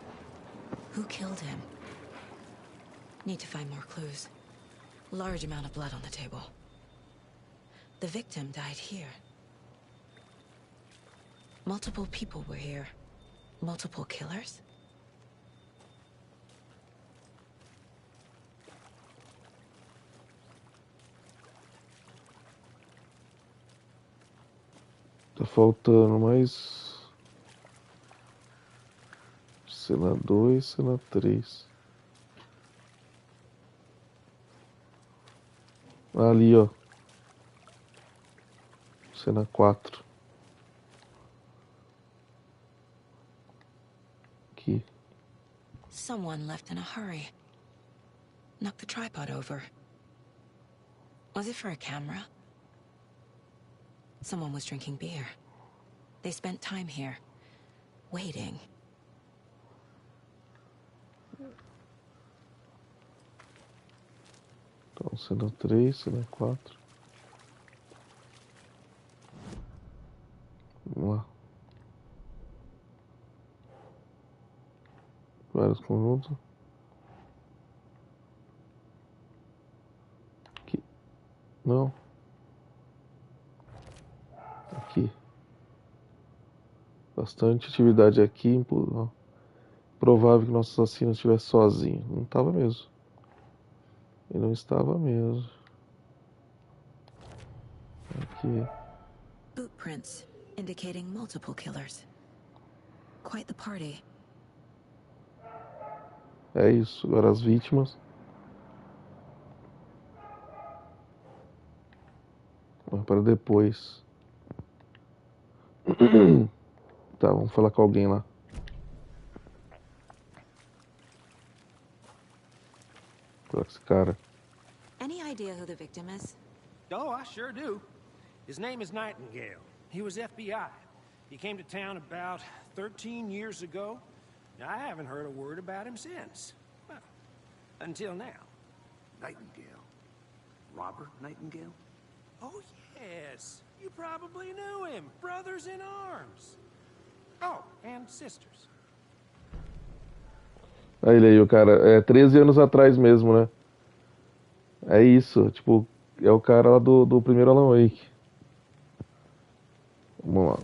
Who killed him? Need to find more clues. Large amount of blood on the table. The victim died here. Multiple people were here. Multiple killers? Tá faltando mais... Cena 2, cena 3. Ali, ó. Cena 4. Aqui. Someone left in a hurry. Knocked the tripod over. Was it for a camera? Someone was drinking beer. They spent time here, waiting. Então, cena 3, cena 4. Vamos lá. Vários conjuntos. Aqui. Não. Aqui. Bastante atividade aqui. Ó. Provável que nosso assassino estivesse sozinho. Não estava mesmo. Ele não estava mesmo. Aqui. Bootprints indicating multiple killers. Quite the party. É isso. Agora as vítimas. Mas para depois. Tá, vamos falar com alguém lá. Falar com esse cara. Any idea who the victim is? Oh, I sure do. His name is Nightingale. He was FBI. He came to town about 13 years ago. I haven't heard a word about him since. Well, until now. Nightingale? Robert Nightingale? Oh, yes. You probably knew him. Brothers in arms. Oh, and sisters. Aí ele aí, o cara. É 13 anos atrás mesmo, né? É isso. Tipo, é o cara lá do primeiro Alan Wake. Vamos lá.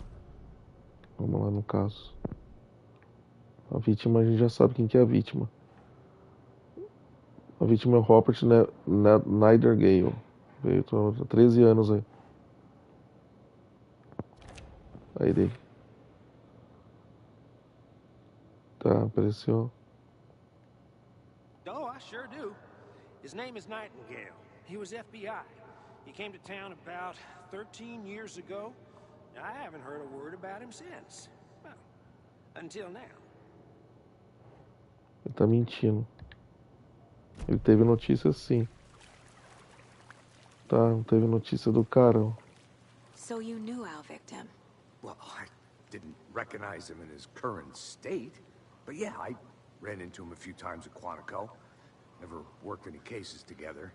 Vamos lá no caso. A vítima, a gente já sabe quem que é a vítima. A vítima é o Robert Nightingale. Veio há 13 anos aí. Aí ele. Tá, apareceu. Oh, I sure do. His name is Nightingale. He was FBI. He came to town about 13 years ago. I haven't heard a word about him since. Well, until now. Ele tá mentindo. Ele teve notícia sim. Tá, não teve notícia do cara. Ó. So you knew our victim? Well, I didn't recognize him in his current state. But yeah, I ran into him a few times at Quantico. Never worked any cases together.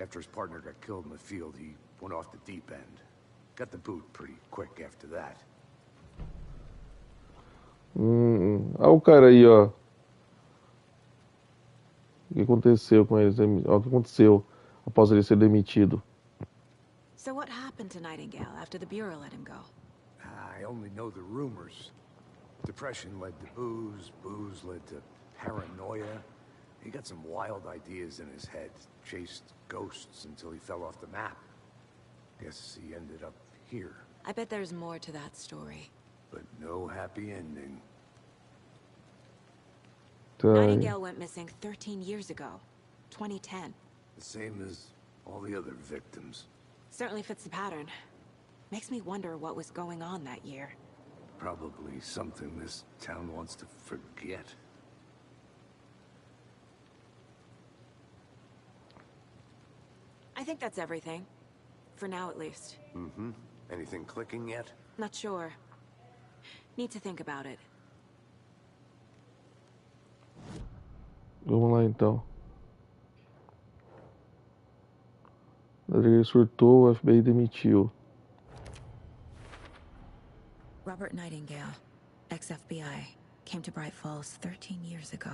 After his partner got killed in the field, he went off the deep end. Got the boot pretty quick after that. Olha o cara aí, ó. O que aconteceu com ele? Olha o que aconteceu após ele ser demitido. So what happened to Nightingale after the Bureau let him go? I only know the rumors. Depression led to booze, booze led to paranoia. He got some wild ideas in his head. Chased ghosts until he fell off the map. Guess he ended up here. I bet there's more to that story. But no happy ending. Nightingale went missing 13 years ago. 2010. The same as all the other victims. Certainly fits the pattern. Makes me wonder what was going on that year. Probably something this town wants to forget. I think that's everything. For now, at least. Mm-hmm. Anything clicking yet? Not sure. Need to think about it. Vamos lá então. Ele surtou, o FBI demitiu. Robert Nightingale, ex-FBI, came to Bright Falls 13 years ago.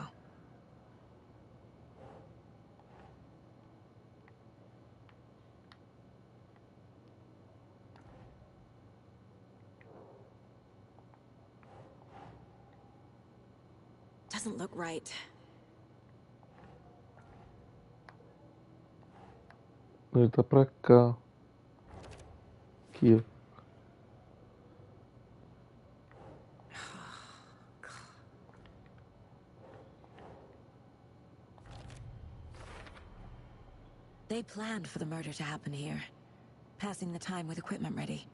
Doesn't look right. Ele tá pra cá. Aqui. They planned for the murder to happen here, passing the time with equipment ready.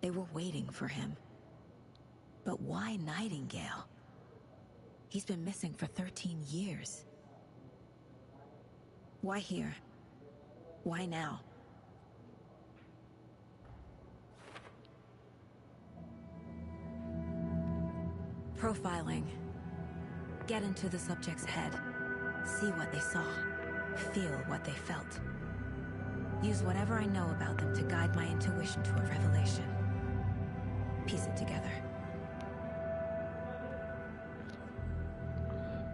They were waiting for him. But why Nightingale? He's been missing for 13 years. Why here? Why now? Profiling. Get into the subject's head. See what they saw. Feel what they felt. Use whatever I know about them to guide my intuition to a revelation. Piece it together.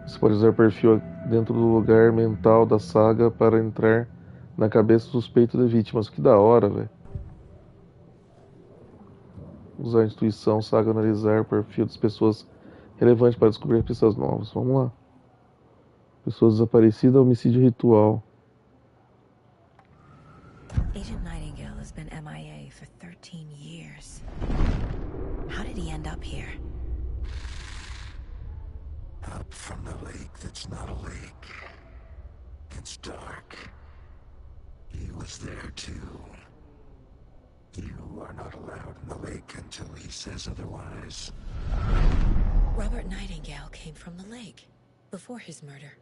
Você pode usar o perfil dentro do lugar mental da saga para entrar na cabeça do suspeito de vítimas. Que da hora, velho. Usar a intuição, saga, analisar o perfil das pessoas relevantes para descobrir pistas novas. Vamos lá. Pessoas desaparecidas, homicídio ritual. Agent Nightingale has been MIA for 13 years. How did he end up here? Up from the lake that's not a lake. It's dark. He was there too. You are not allowed in the lake until he says otherwise. Robert Nightingale came from the lake before his murder.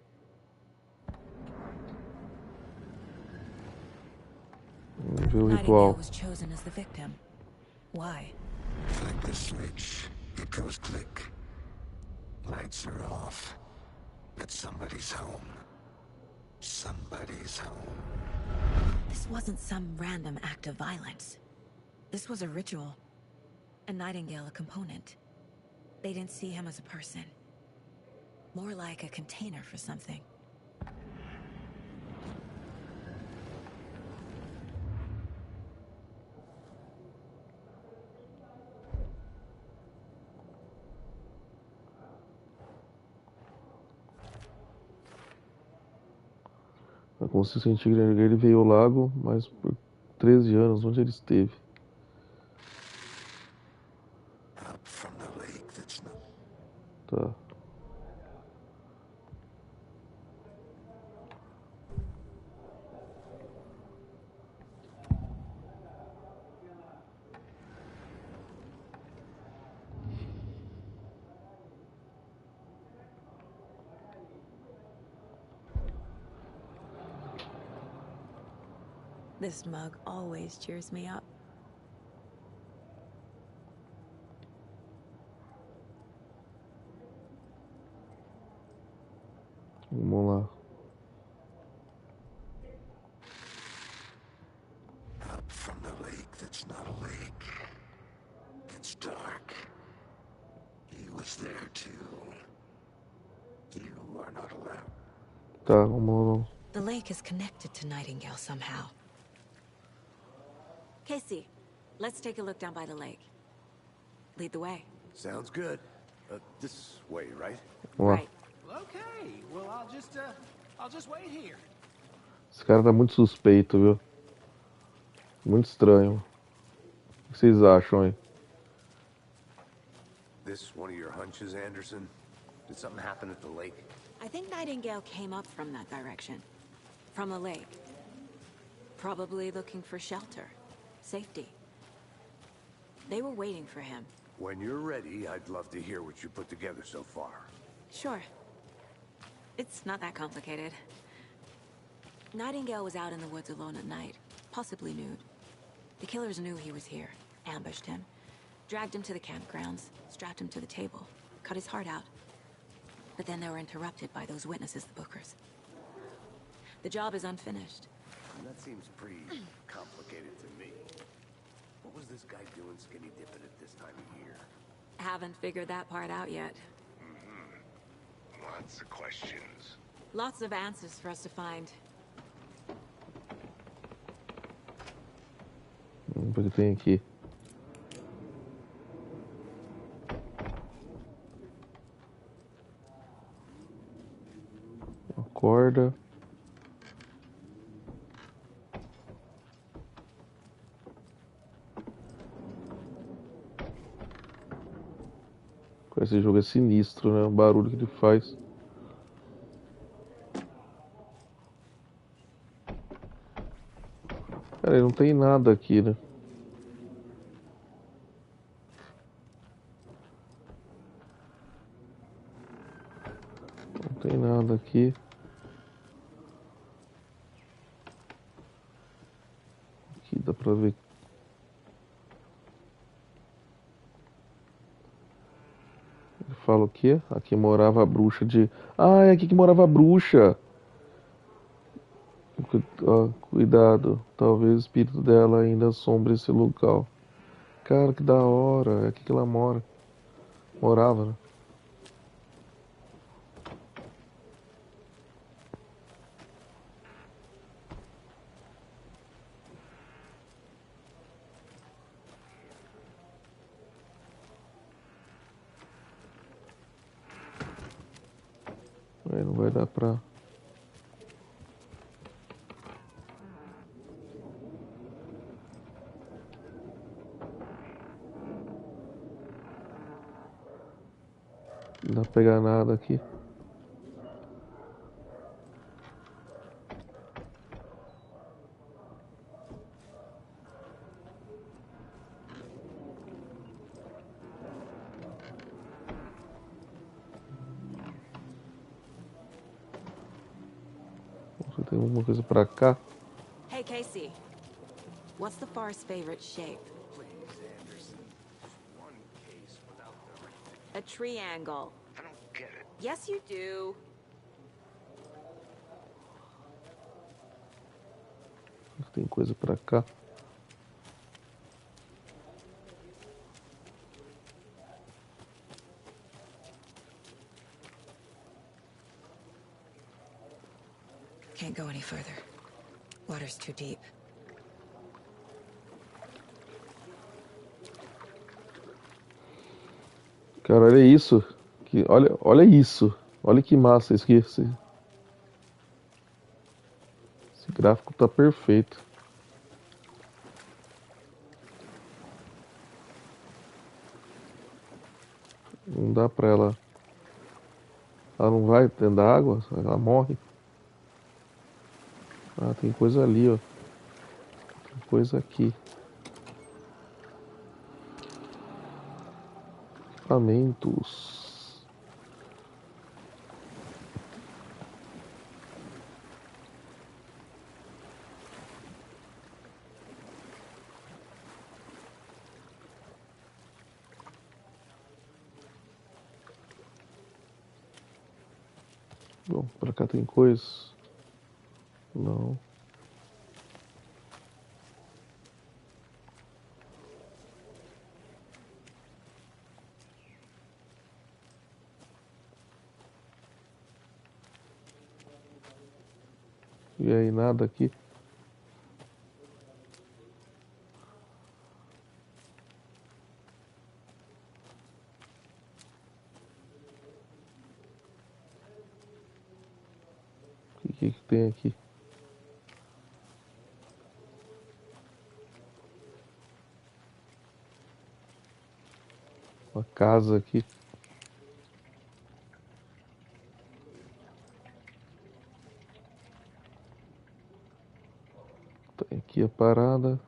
Nightingale was chosen as the victim. Why? Flick the switch. It goes click. Lights are off. But somebody's home. Somebody's home. This wasn't some random act of violence. This was a ritual. And Nightingale a component. They didn't see him as a person. More like a container for something. A consciência antiga ele veio ao lago, mas por 13 anos, onde ele esteve? Tá. This mug always cheers me up. Vamos lá. Up from the lake that's not a lake. It's dark. He was there too. You are not allowed. Tá, vamos lá. The lake is connected to Nightingale somehow. Casey, let's take a look down by the lake. Lead the way. Sounds good. This way, right? Vamos lá. Right. Okay, well, I'll just wait here. Esse cara tá muito suspeito, viu? Muito estranho. O que vocês acham aí? This one of your hunches, Anderson? Did something happen at the lake? I think Nightingale came up from that direction. From the lake. Probably looking for shelter. Safety. They were waiting for him. When you're ready, I'd love to hear what you put together so far. Sure. It's not that complicated. Nightingale was out in the woods alone at night, possibly nude. The killers knew he was here, ambushed him, dragged him to the campgrounds, strapped him to the table, cut his heart out. But then they were interrupted by those witnesses, the Bookers. The job is unfinished. That seems pretty complicated to me. What was this guy doing skinny dipping at this time of year? Haven't figured that part out yet. Lots of questions. Lots of answers for us to find. Vamos ver o que tem aqui. Uma corda. Esse jogo é sinistro, né? O barulho que ele faz. Cara, não tem nada aqui, né? Não tem nada aqui. Aqui dá pra ver. Ele fala o quê? Aqui morava a bruxa de... Ah, é aqui que morava a bruxa! Cuidado, talvez o espírito dela ainda assombre esse local. Cara, que da hora, é aqui que ela mora. Morava, né? Aí não vai dar pra... Não dá pra pegar nada aqui. Nossa, tem alguma coisa pra cá? Hey, Casey. What's the far's favorite shape? Please, Anderson. One case without the... A triangle. I don't get it. Yes, you do. Tem coisa pra cá. Can't go any further. Water's too deep. Cara, olha isso. Olha isso. Olha que massa isso aqui. Esse gráfico tá perfeito. Não dá pra ela... Ela não vai dentro da água, ela morre. Ah, tem coisa ali, ó. Tem coisa aqui. Equipamentos. Bom, pra cá tem coisa. Não. E aí, nada aqui. que tem aqui? Uma casa aqui. Tem aqui a parada.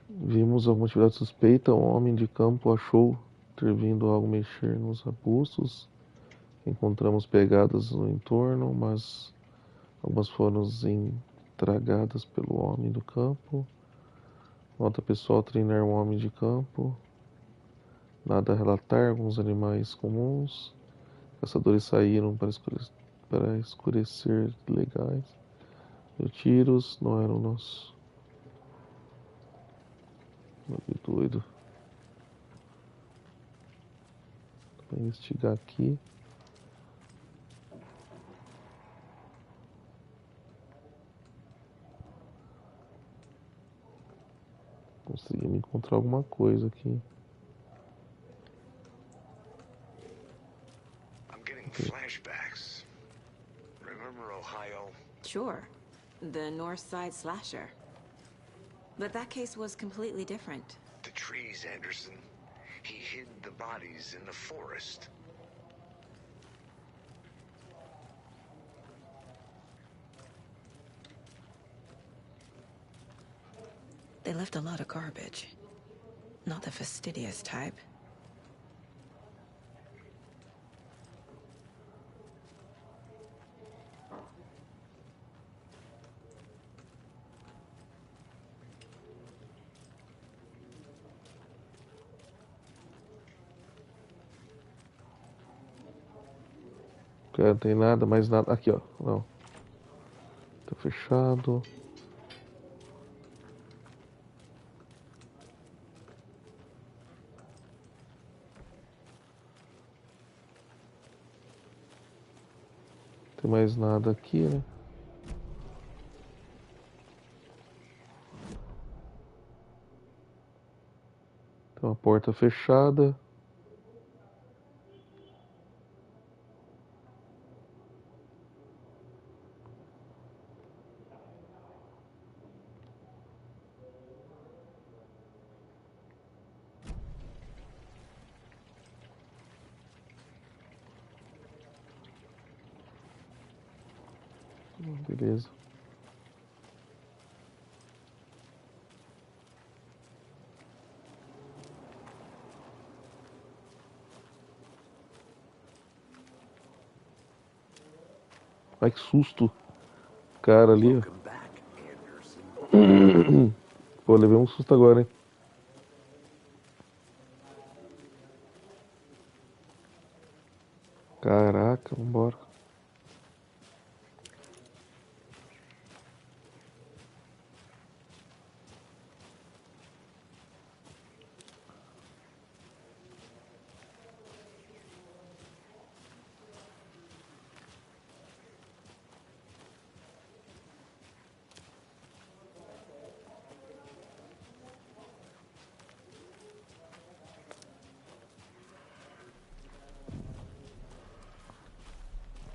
Vimos alguma atividade suspeita. Um homem de campo achou ter vindo algo mexer nos arbustos. Encontramos pegadas no entorno, mas algumas foram estragadas pelo homem do campo. Nota pessoal treinar um homem de campo. Nada a relatar, alguns animais comuns. Caçadores saíram para escurecer legais. Deu tiros, não eram nossos. Que doido. Vou investigar aqui. Conseguimos encontrar alguma coisa aqui. I'm getting flashbacks. Remember Ohio? Sure. The North Side slasher. But that case was completely different. The trees, Anderson. He hid the bodies in the forest. They left a lot of garbage. Not the fastidious type. Cara, não tem nada, mais nada. Aqui, ó. Não. Tá fechado. Tem mais nada aqui, né? Tem uma porta fechada. Beleza. Ai, que susto. Cara ali, ó. Welcome back, Anderson. Pô, levei um susto agora, hein? Caraca, vambora.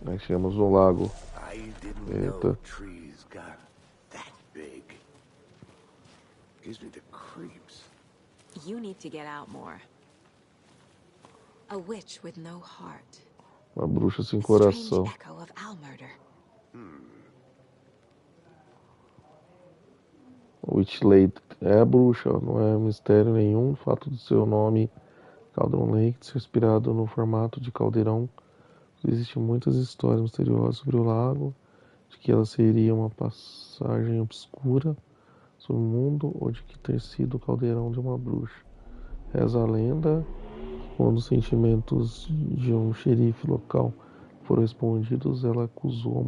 Aí chegamos no lago. I didn't Eita. know trees got that big. Gives me the creeps. You need to get out more. A witch with no heart. Uma bruxa sem A strange coração. echo of Al murder. Witchlade é a bruxa, ó, não é mistério nenhum. O fato do seu nome, Cauldron Lake, ser inspirado no formato de caldeirão. Existem muitas histórias misteriosas sobre o lago, de que ela seria uma passagem obscura sobre o mundo, ou de que ter sido o caldeirão de uma bruxa. Reza a lenda, quando os sentimentos de um xerife local foram respondidos, ele acusou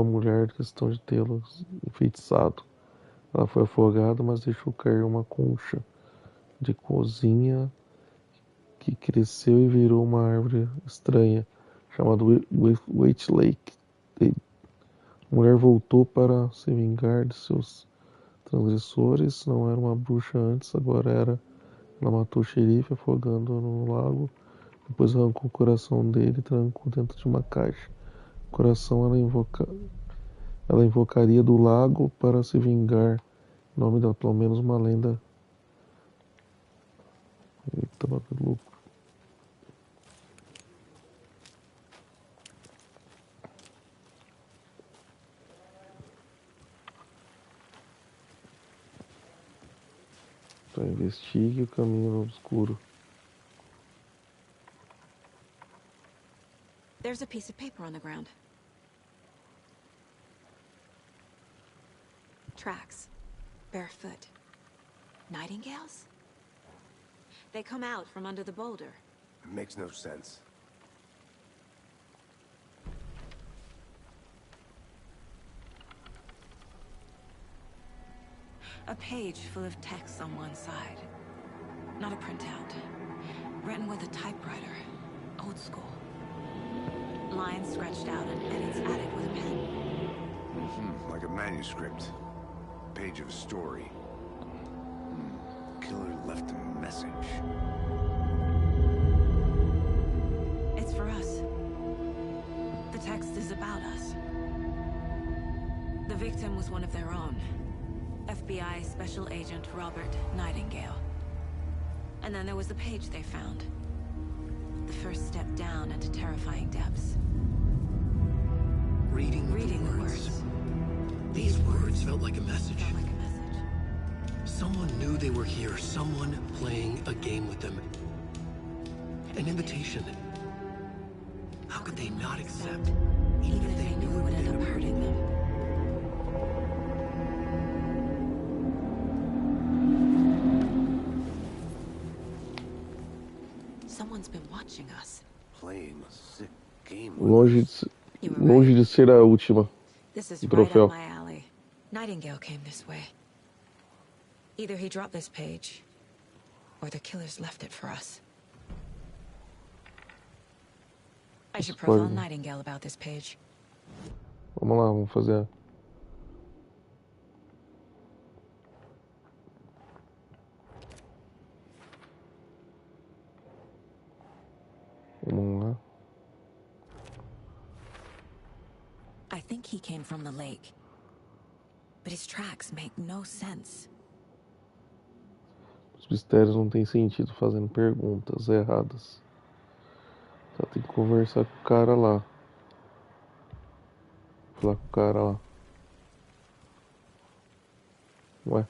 a mulher de questão de tê-lo enfeitiçado. Ela foi afogada, mas deixou cair uma concha de cozinha que cresceu e virou uma árvore estranha, chamada Witch Lake. A mulher voltou para se vingar de seus transgressores. Não era uma bruxa antes, agora era. Ela matou o xerife afogando-o no lago. Depois arrancou o coração dele e trancou dentro de uma caixa. Coração ela invocaria do lago para se vingar. O nome dela, pelo menos uma lenda. Eita, bagulho louco. Então, investigue o caminho no obscuro. There's a piece of paper on the ground. Tracks. Barefoot. Nightingales? They come out from under the boulder. It makes no sense. A page full of text on one side. Not a printout. Written with a typewriter. Old school. Lines scratched out and edits added with a pen. Like a manuscript. Page of a story. Killer left a message. It's for us. The text is about us. The victim was one of their own. FBI Special Agent Robert Nightingale. And then there was the page they found. The first step down into terrifying depths. Reading the words. These words felt like a message. Someone knew they were here. Someone playing a game with them. An invitation. How could they not accept? Even if they knew it would end up hurting them. Someone's been watching us. Playing a sick game. Longe de ser a última. This is O right troféu. up my alley. Nightingale came this way. Either he dropped this page, or the killers left it for us. I should profile Nightingale about this page. Vamos lá, vamos fazer. Vamos lá. I think he came from the lake. But his tracks make no sense. Os mistérios não têm sentido fazendo perguntas erradas. Só tem que conversar com o cara lá. Falar com o cara lá. Ué.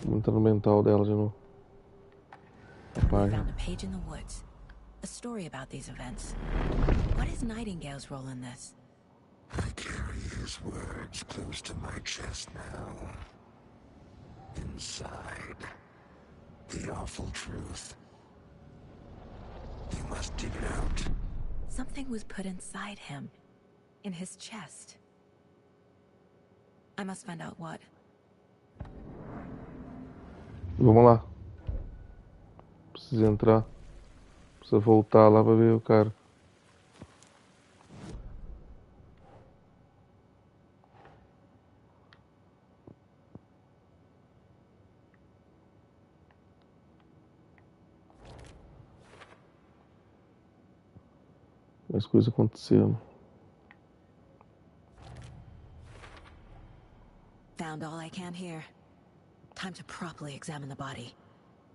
Vamos entrar no mental dela de novo. A We página. found a page in the woods. A story about these events. What is Nightingale's role in this? I carry his words close to my chest now. Inside, the awful truth. You must dig it out. Something was put inside him. In his chest. I must find out what. Vamos lá. Precisa entrar. Precisa voltar lá pra ver o cara. Mais coisas acontecendo. Found all I can here. Time to properly examine the body.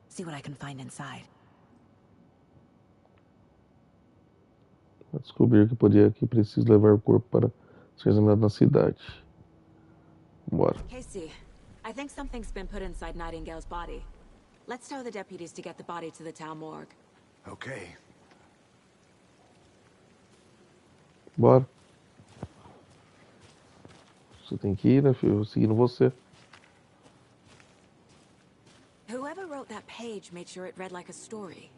See what I can find inside. Pra descobrir que preciso levar o corpo para ser examinado na cidade. Bora. Casey, I think something's been put inside Nightingale's body. Let's tell the deputies to get the body to the town morgue. Okay. Bora. Você tem que ir, né, filho? Eu vou seguindo você. Whoever wrote that page made sure it read like a story.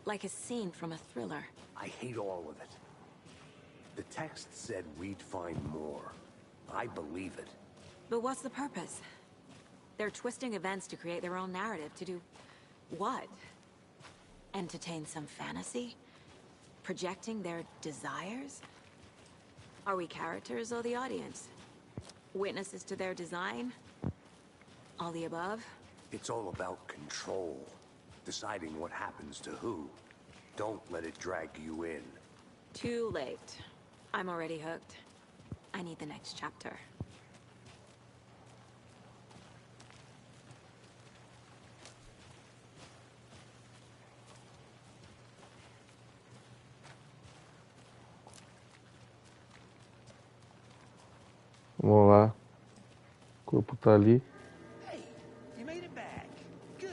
Like a scene from a thriller. I hate all of it. The text said we'd find more. I believe it. But what's the purpose? They're twisting events to create their own narrative. To do what? Entertain some fantasy? Projecting their desires? Are we characters or the audience? Witnesses to their design? All the above? It's all about control. Deciding what happens to who. Don't let it drag you in. Too late. I'm already hooked. I need the next chapter. Vamos lá. O corpo tá ali. Hey, you made it back. Good.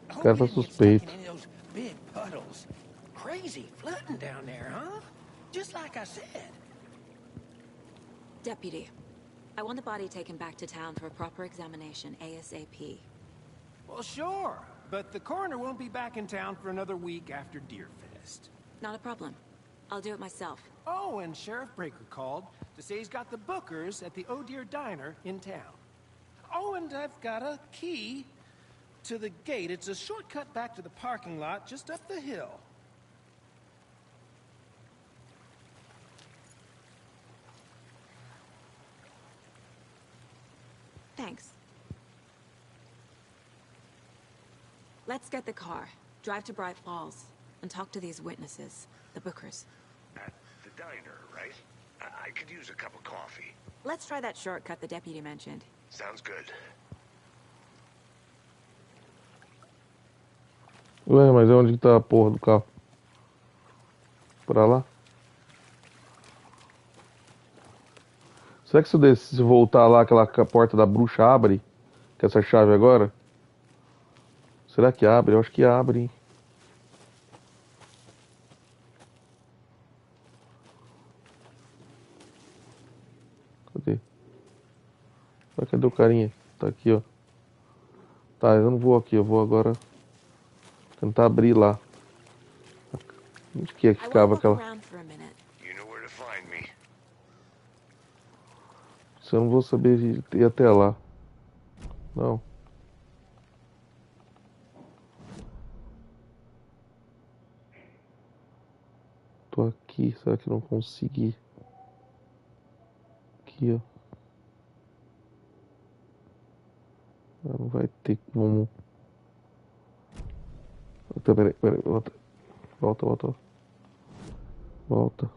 I hope cara you tá didn't get stuck suspeito. in any of those big puddles. Crazy flooding down there, huh? Just like I said. Deputy, I want the body taken back to town for a proper examination ASAP. Well, sure, but the coroner won't be back in town for another week after Deerfest. Not a problem. I'll do it myself. Oh, and Sheriff Breaker called to say he's got the Bookers at the Oh Dear Diner in town. Oh, and I've got a key to the gate. It's a shortcut back to the parking lot just up the hill. Thanks. Let's get the car, drive to Bright Falls, and talk to these witnesses, the Bookers. At the diner, right? I could use a cup of coffee. Let's try that shortcut the deputy mentioned. Sounds good. Ué, mas é onde que tá a porra do carro? Pra lá? Será que se voltar lá, aquela porta da bruxa abre? Com essa chave agora? Será que abre? Eu acho que abre, hein? Cadê? Ah, cadê o carinha? Tá aqui, ó. Tá, eu não vou aqui, eu vou agora tentar abrir lá. Onde que é que ficava aquela... You know where to find me. Se eu não vou saber ir até lá. Não. Tô aqui, será que eu não consegui? Aqui, ó. Ah, não vai ter como. Peraí, volta. Volta.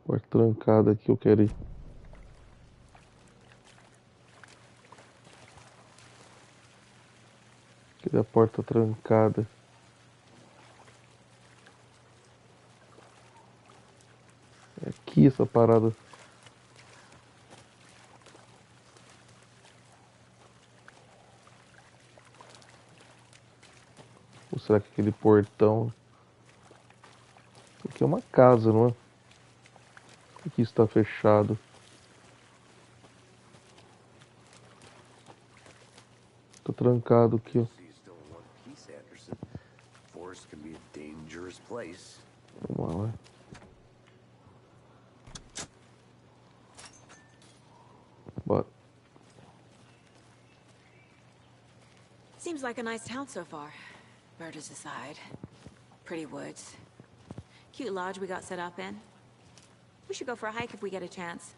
Porta trancada aqui, eu quero ir. Cadê a porta trancada? É aqui essa parada. Ou será que aquele portão... Aqui é uma casa, não é? Aqui está fechado. Tá trancado aqui, ó. Forest can be a dangerous place. Vamos lá, vai. Bora. Seems like a nice town so far. Murders aside. Pretty woods. Cute lodge we got set up in. We should go for a hike if we get a chance.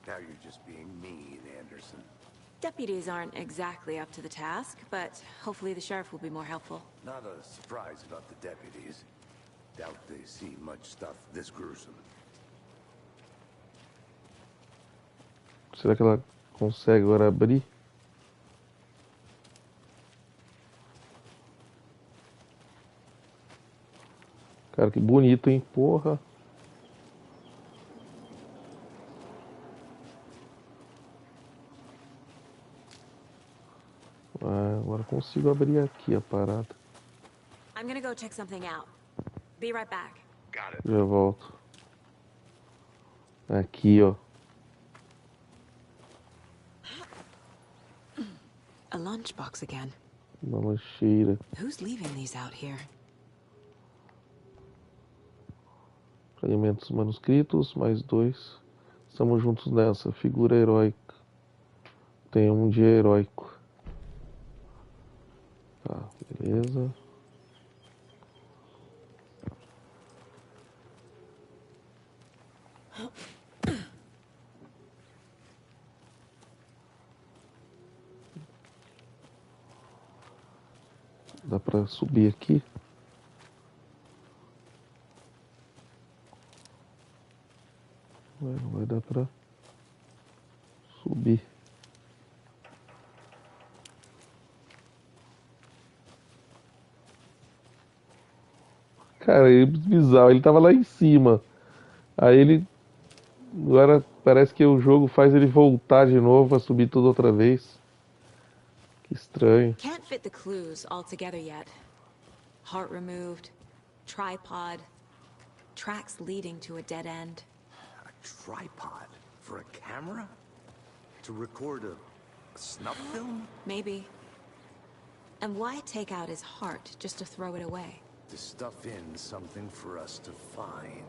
Now you're just being mean, Anderson. Deputies aren't exactly up to the task, but hopefully the sheriff will be more helpful. Not a surprise about the deputies. Doubt they see much stuff this gruesome. Será que ela consegue agora abrir? Cara, que bonito, hein? Porra. Ah, agora consigo abrir aqui a parada. I'm gonna go check something out. Be right back. Got it. Já volto. Aqui, ó. A lunchbox again. Uma lancheira. Who's leaving these out here? Fragmentos manuscritos, mais 2. Estamos juntos nessa. Figura heróica. Tem um dia heróico. Tá, beleza. Dá pra subir aqui? Não vai dar pra subir. Cara, é bizarro. Ele tava lá em cima. Aí ele... Agora parece que o jogo faz ele voltar de novo pra subir tudo outra vez. Que estranho. Can't fit the clues all together yet. Heart removed, tripod, tracks leading to a dead end. A tripod? For a camera? To record a snuff film? Maybe. And why take out his heart just to throw it away? To stuff in something for us to find.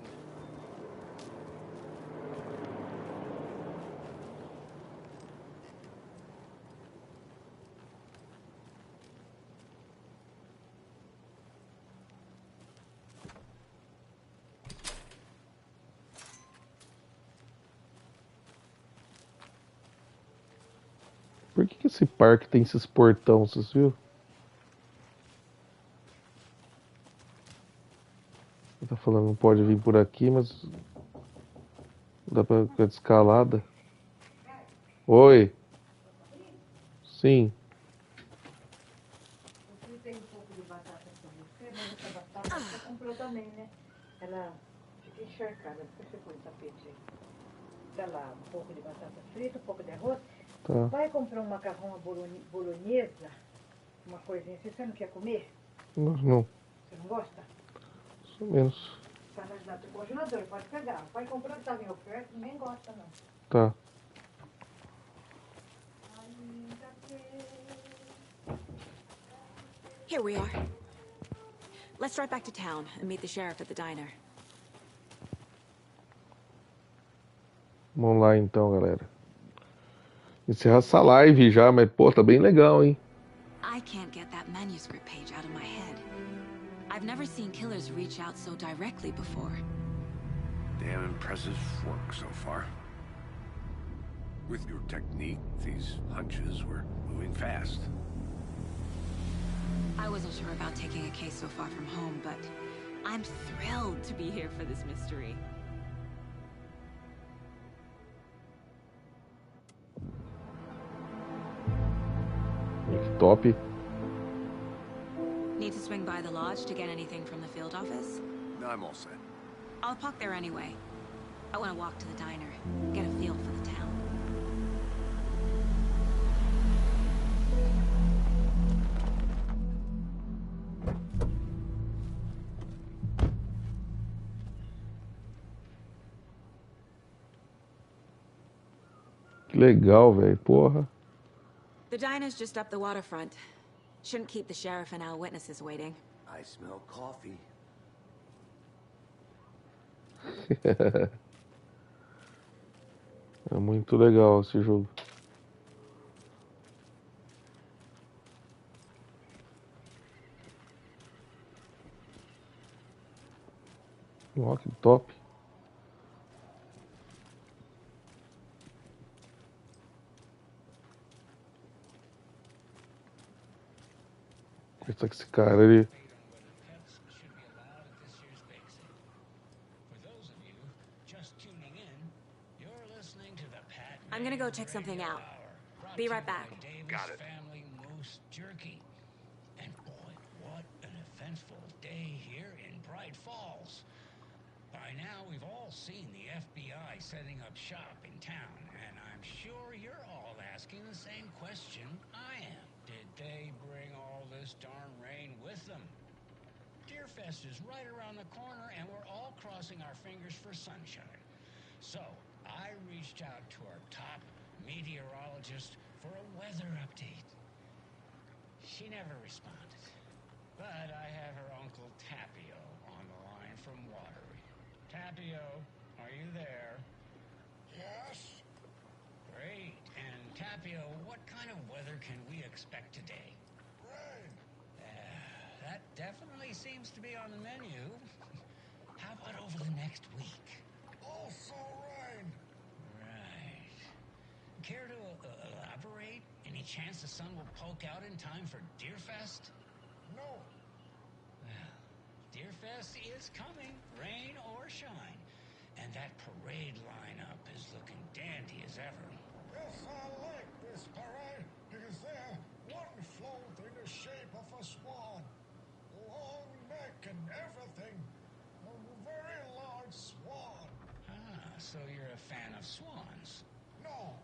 Por que esse parque tem esses portão, vocês viram? Ele tá falando não pode vir por aqui, mas dá pra ficar de escalada. Oi. Sim. Você tem um pouco de batata pra você, mas essa batata você comprou também, né? Ela fica encharcada, depois você põe o tapete aí. Dá lá um pouco de batata frita, um pouco de arroz. Tá. Vai comprar um macarrão à bolonhesa, uma coisinha assim, você não quer comer? Não, Você não gosta? mais ou menos. Tá no congelador, pode pegar. Vai comprar, tá em oferta, ninguém gosta não. Tá. Here we are. Let's drive back to town and meet the sheriff at the diner. Vamos lá então, galera. Encerrar essa live já, mas pô, tá bem legal, hein? I can't get that manuscript page out of my head. I've never seen killers reach out so directly before. Damn impressive work so far. With your technique, these hunches were moving fast. I wasn't sure about taking a case so far from home, but I'm thrilled to be here for this mystery. Que top. Need to swing by the lodge to get anything from the field office? No, I'm all set. I'll park there anyway. I want to walk to the diner, get a feel for the town. Que legal, velho. Porra. The diner's just up the waterfront. Shouldn't keep the sheriff and our witnesses waiting. I smell coffee. É muito legal esse jogo. Ó, que top. Esse cara, ele... I'm gonna go check something out. Be right back. Got it. Family moose jerky. And boy, what an eventful day here in Bright Falls. By now, we've all seen the FBI setting up shop in town, and I'm sure you're all asking the same question I am. Did they bring all this darn rain with them? Deerfest is right around the corner, and we're all crossing our fingers for sunshine. So, I reached out to our top meteorologist for a weather update. She never responded. But I have her uncle Tapio on the line from Watery. Tapio, are you there? Yes. Great. And Tapio, what kind of weather can we expect today? Rain. That definitely seems to be on the menu. How about over the next week? Also rain. Right. Care to elaborate? Any chance the sun will poke out in time for Deerfest? No. Well, Deerfest is coming, rain or shine. And that parade lineup is looking dandy as ever. Yes, I like this parade because they're one float in the shape of a swan. Long neck and everything. A very large swan. Ah, so you're a fan of swans. No.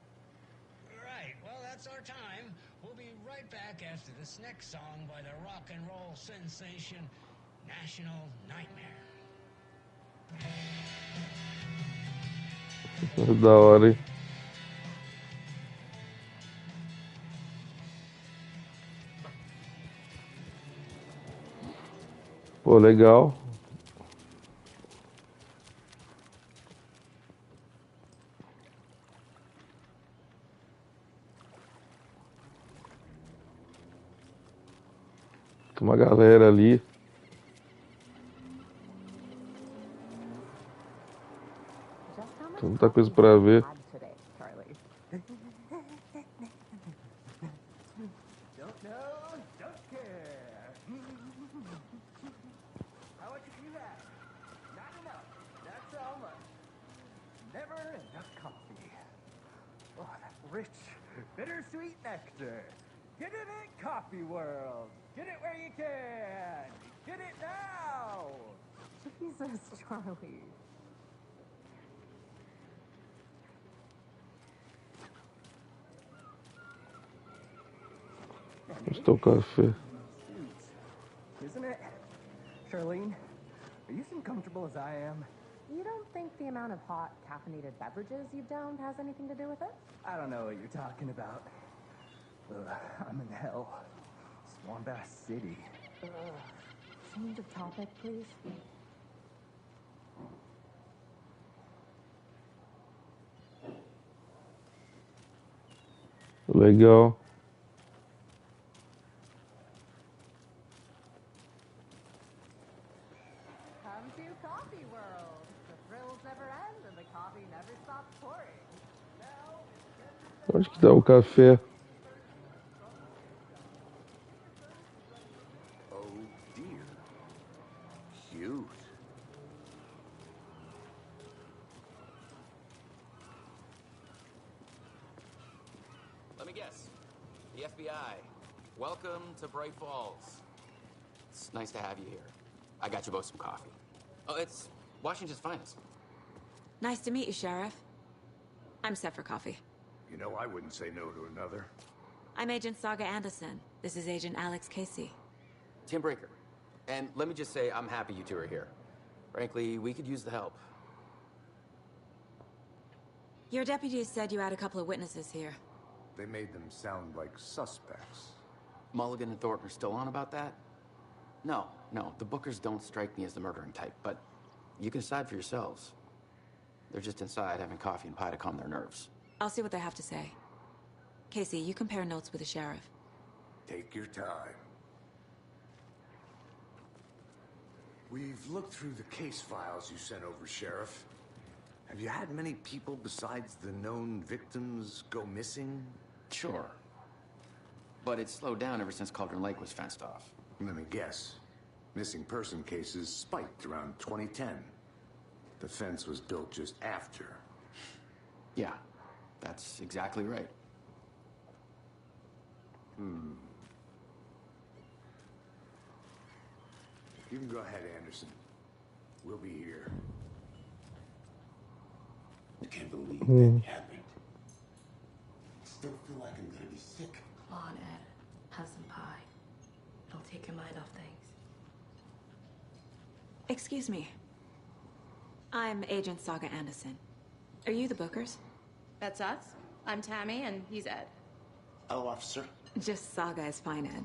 Right, well, that's our time. We'll be right back after this next song by the rock and roll sensation, National Nightmare. Da hora, hein? Pô, legal. Tem uma galera ali. Tem muita coisa pra ver. Don't know, don't care. How much have you had? Not enough. That's how much. Never enough coffee. Oh, that rich, bittersweet nectar. Get it in Coffee World. Get it where you can. Get it now. Jesus, Charlie. Onde tá o café? Isn't it? Charlene, are you as uncomfortable as I am? You don't think the amount of hot, caffeinated beverages you've downed has anything to do with it? I don't know what you're talking about. I'm in hell. Swamp Ass City. Change of topic, please. Legal. Come to Coffee World. The thrills never end and the coffee never stops pouring. Onde que tá o café? Oh dear. Cute. Let me guess. The FBI. Welcome to Bright Falls. It's nice to have you here. I got you both some coffee. Oh, it's Washington's finest. Nice to meet you, Sheriff. I'm set for coffee. You know, I wouldn't say no to another. I'm Agent Saga Anderson. This is Agent Alex Casey. Tim Breaker. And let me just say, I'm happy you two are here. Frankly, we could use the help. Your deputies said you had a couple of witnesses here. They made them sound like suspects. Mulligan and Thornton are still on about that? No, the Bookers don't strike me as the murdering type, but you can decide for yourselves. They're just inside having coffee and pie to calm their nerves. I'll see what they have to say. Casey, you compare notes with the sheriff. Take your time. We've looked through the case files you sent over, Sheriff. Have you had many people besides the known victims go missing? Sure. But it's slowed down ever since Cauldron Lake was fenced off. Let me guess. Missing person cases spiked around 2010. The fence was built just after. Yeah, that's exactly right. You can go ahead, Anderson. We'll be here. I can't believe that happened. I still feel like I'm gonna be sick. Come on, Ed. Have some pie. It'll take your mind off things. Excuse me. I'm Agent Saga Anderson. Are you the Bookers? That's us. I'm Tammy, and he's Ed. Hello, officer. Just Saga is fine, Ed.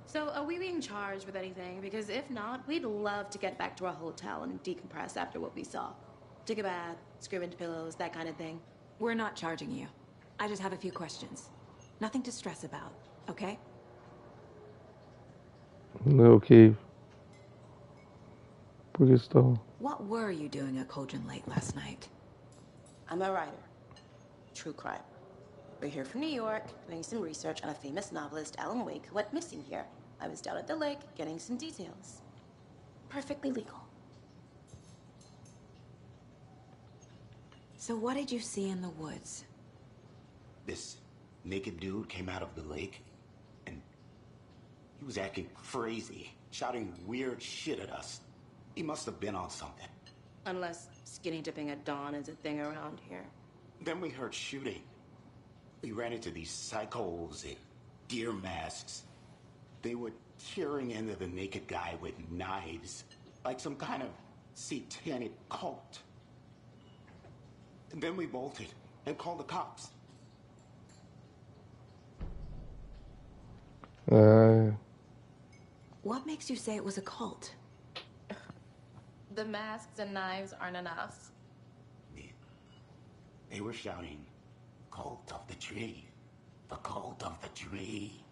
So, are we being charged with anything? Because if not, we'd love to get back to our hotel and decompress after what we saw. Take a bath, scream into pillows, that kind of thing. We're not charging you. I just have a few questions. Nothing to stress about, okay? Ok. Por que estão? What were you doing at Cauldron Lake last night? I'm a writer. True crime. We're here from New York, doing some research on a famous novelist, Alan Wake, who went missing here I was down at the lake getting some details. Perfectly legal. So what did you see in the woods? This naked dude came out of the lake, and he was acting crazy, shouting weird shit at us. He must have been on something. Unless skinny dipping at dawn is a thing around here. Then we heard shooting. We ran into these psychos in deer masks. They were tearing into the naked guy with knives, like some kind of satanic cult. And then we bolted and called the cops. What makes you say it was a cult? The masks and knives aren't enough. They were shouting, "Cult of the tree, the cult of the tree,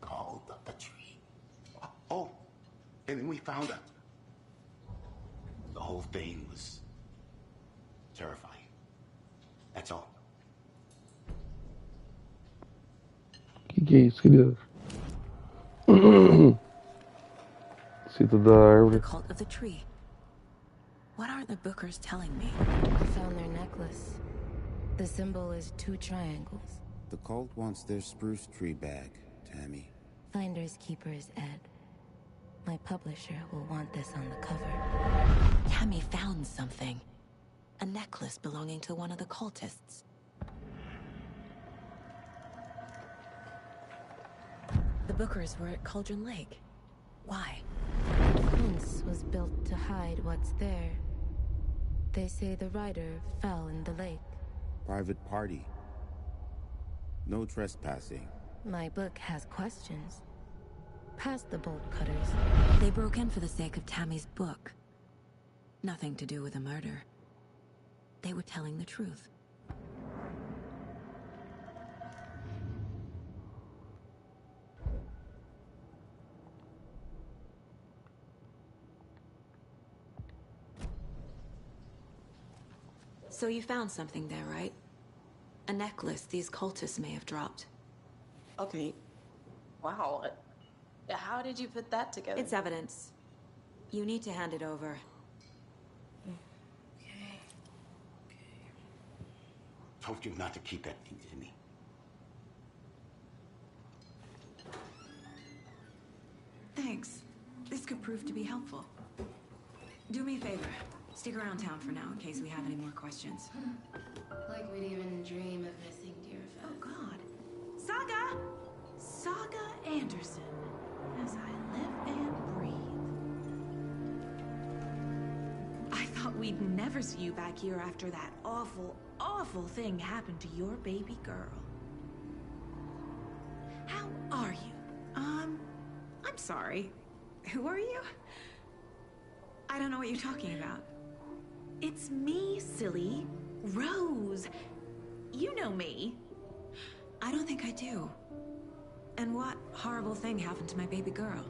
cult of the tree." Oh, and then we found out. The whole thing was terrifying. That's all. Que é isso, querida? Cito da árvore. The cult of the tree. What aren't the Bookers telling me? I found their necklace. The symbol is 2 triangles. The cult wants their spruce tree back, Tammy. Finders keepers, Ed. My publisher will want this on the cover. Tammy found something. A necklace belonging to one of the cultists. The Bookers were at Cauldron Lake. Why? The fence was built to hide what's there. They say the rider fell in the lake. Private party. No trespassing. My book has questions. Past the bolt cutters. They broke in for the sake of Tammy's book. Nothing to do with a murder. They were telling the truth. So you found something there, right? A necklace these cultists may have dropped. Okay. Wow. How did you put that together? It's evidence. You need to hand it over. Told you not to keep that thing to me. Thanks. This could prove to be helpful. Do me a favor. Stick around town for now in case we have any more questions. Like we'd even dream of missing dear Fez. Oh, God. Saga! Saga Anderson. As I live and breathe. I thought we'd never see you back here after that awful, awful thing happened to your baby girl. How are you? I'm sorry. Who are you? I don't know what you're talking about. It's me, silly. Rose. You know me. I don't think I do. And what horrible thing happened to my baby girl?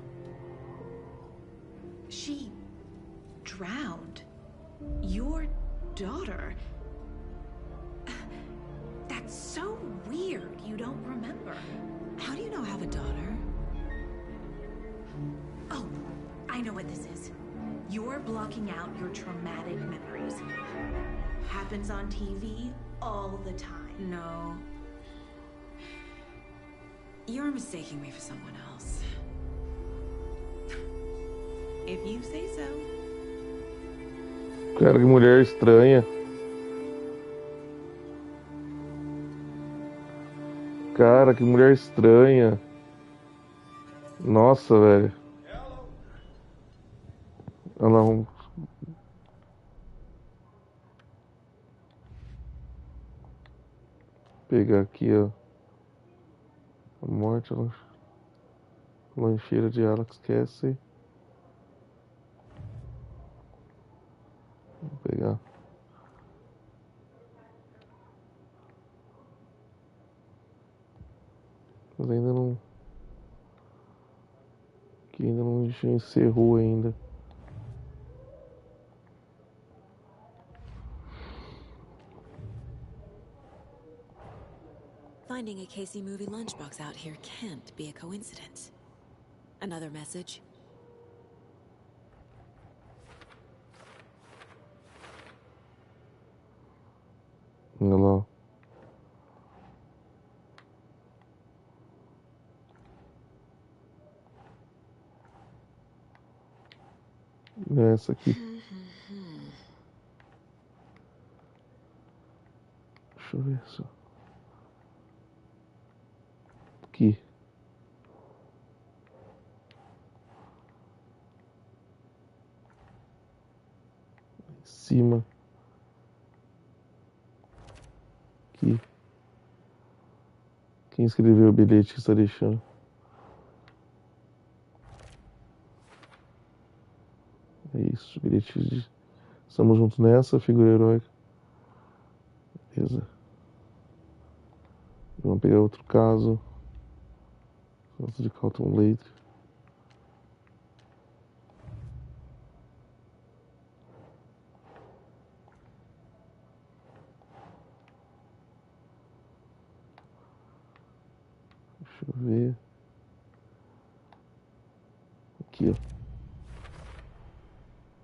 She drowned. Your daughter. That's so weird you don't remember. How do you know I have a daughter? Oh, I know what this is. You're blocking out your traumatic memories. Happens on TV all the time. No. You're mistaking me for someone else. If you say so. Cara, que mulher estranha. Cara, que mulher estranha. Nossa, velho. Olha lá, vamos pegar aqui, ó. A morte, lancheira de Alex Cassie. Vou pegar. Mas ainda não. Que ainda não encerrou ainda. Finding a Casey movie lunchbox out here can't be a coincidence. Another message? Olha lá. É essa aqui. Deixa eu ver só. Aqui. Em cima. Aqui. Quem escreveu o bilhete que está deixando? É isso, bilhete de... Estamos juntos nessa, figura heróica. Beleza. Vamos pegar outro caso. Caso de Carlton Leite. Deixa eu ver. Aqui, ó.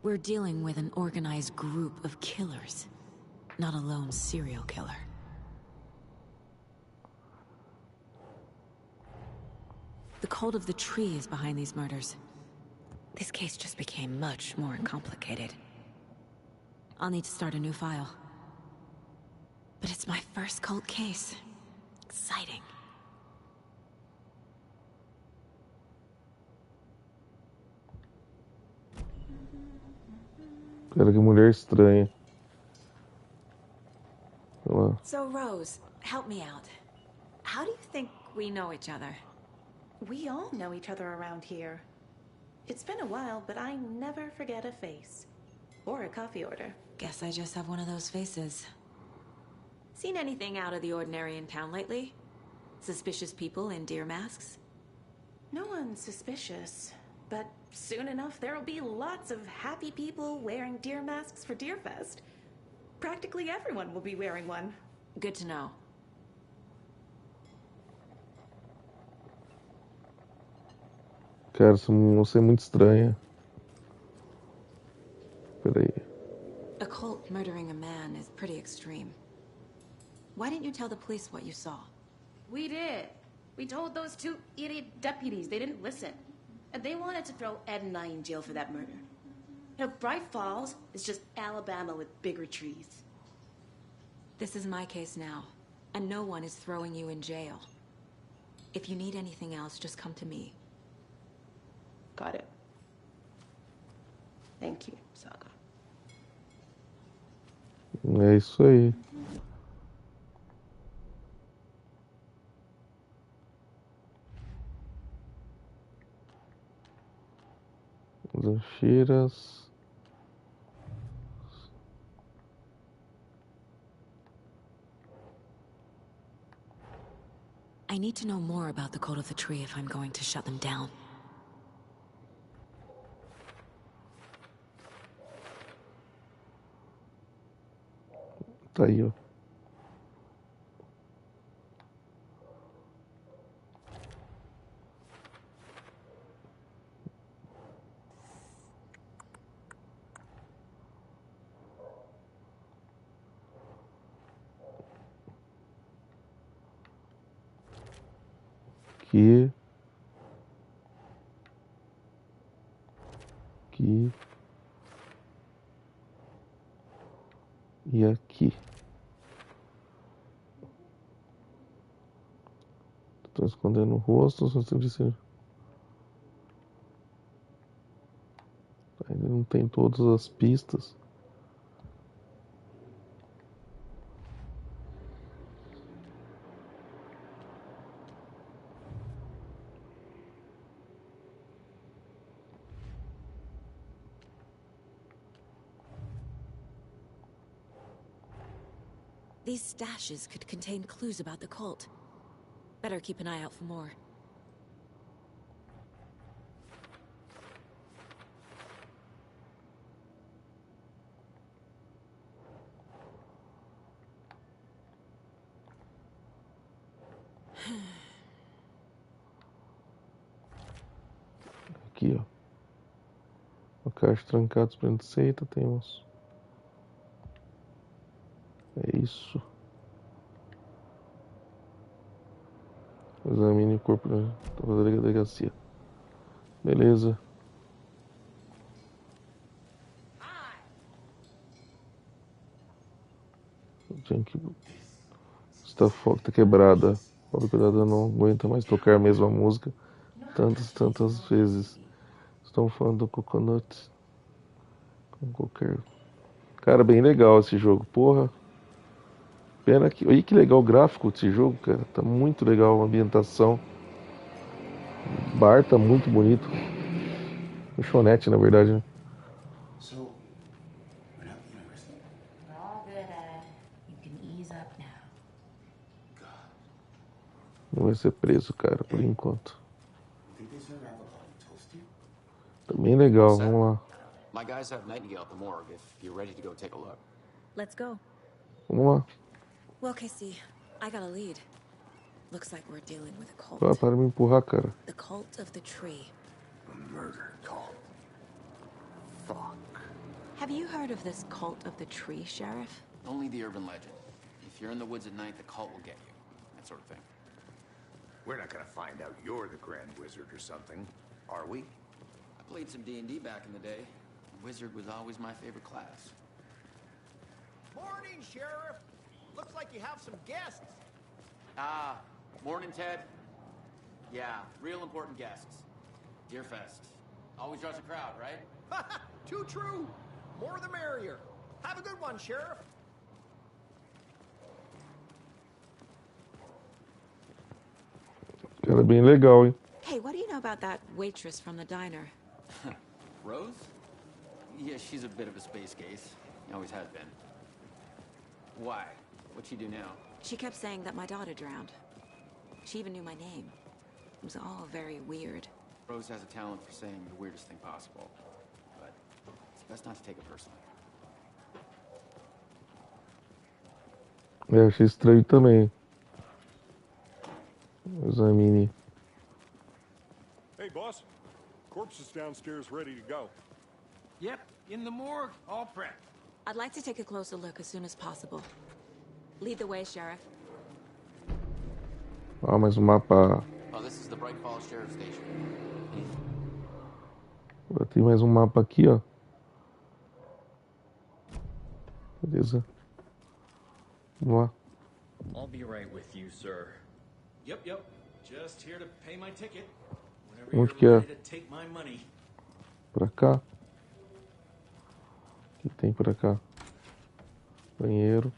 We're dealing with an organized group of killers, not a lone serial killer. The cult of the tree is behind these murders. This case just became much more complicated. I'll need to start a new file. But it's my first cult case. Exciting. Cara, que mulher estranha. Olha lá. So, Rose, help me out. How do you think we know each other? We all know each other around here. It's been a while, but I never forget a face. Or a coffee order. Guess I just have one of those faces. Seen anything out of the ordinary in town lately? Suspicious people in deer masks? No one's suspicious. But soon enough, there'll be lots of happy people wearing deer masks for Deerfest. Practically everyone will be wearing one. Good to know. Cara, essa moça é muito estranha. Peraí. A cult murdering a man is pretty extreme. Why didn't you tell the police what you saw? We did. We told those two idiot deputies. They didn't listen. And they wanted to throw Ed and I in jail for that murder. You know, Bright Falls is just Alabama with bigger trees. This is my case now, and no one is throwing you in jail. If you need anything else, just come to me. Got it. Thank you, Saga. É isso aí. Lancheiras. I need to know more about the cult of the tree if I'm going to shut them down. Tá aí, ó. Aqui. Aqui. E aqui. Estou escondendo o rosto, só se ser. Ainda não tem todas as pistas. These stashes could contain clues about the cult. Better keep an eye out for more. aqui, ó. O caixa trancado, esperando seita, temos. É isso. Examine o corpo da delegacia. Beleza. Tá quebrada. Pobre cuidado, não aguenta mais tocar a mesma música tantas vezes. Estão falando do Coconut. Com qualquer. Cara, bem legal esse jogo. Porra. Pena que. Olha que legal o gráfico desse jogo, cara. Tá muito legal a ambientação. O bar tá muito bonito. Lanchonete, na verdade, né? All good, Ed. You can ease up now. Não vai ser preso, cara, por enquanto. Tá bem legal, vamos lá. My guys have Nightingale at the morgue if you're ready to go take a look. Let's go. Vamos lá. Well, Casey, I got a lead. Looks like we're dealing with a cult. Para de me empurrar, cara. The cult of the tree. A murder cult. Fuck. Have you heard of this cult of the tree, Sheriff? Only the urban legend. If you're in the woods at night, the cult will get you. That sort of thing. We're not gonna find out you're the Grand Wizard or something, are we? I played some D&D back in the day. Wizard was always my favorite class. Morning, Sheriff. Looks like you have some guests. Morning, Ted. Yeah, real important guests. Deerfest. Always draws a crowd, right? Too true. More the merrier. Have a good one, Sheriff. Cara, bem legal, hein? Hey, what do you know about that waitress from the diner? Rose? Yeah, she's a bit of a space case. Always has been. Why? What'd she do now? She kept saying that my daughter drowned. She even knew my name. It was all very weird. Rose has a talent for saying the weirdest thing possible. But it's best not to take it personally. Achei estranho também. Examine. Hey, boss. Corpse is downstairs ready to go. Yep, in the morgue, all prepped. I'd like to take a closer look as soon as possible. Lead the way, Sheriff. Ah, mais um mapa. Oh, this is the Bright Falls Sheriff Station. Tem mais um mapa aqui, ó. Beleza. Vamos lá. I'll be right with you, sir. Yep. Just here to pay my ticket. Whenever Onde que you're é? ready to take my money. Pra cá. O que tem pra cá? Banheiro.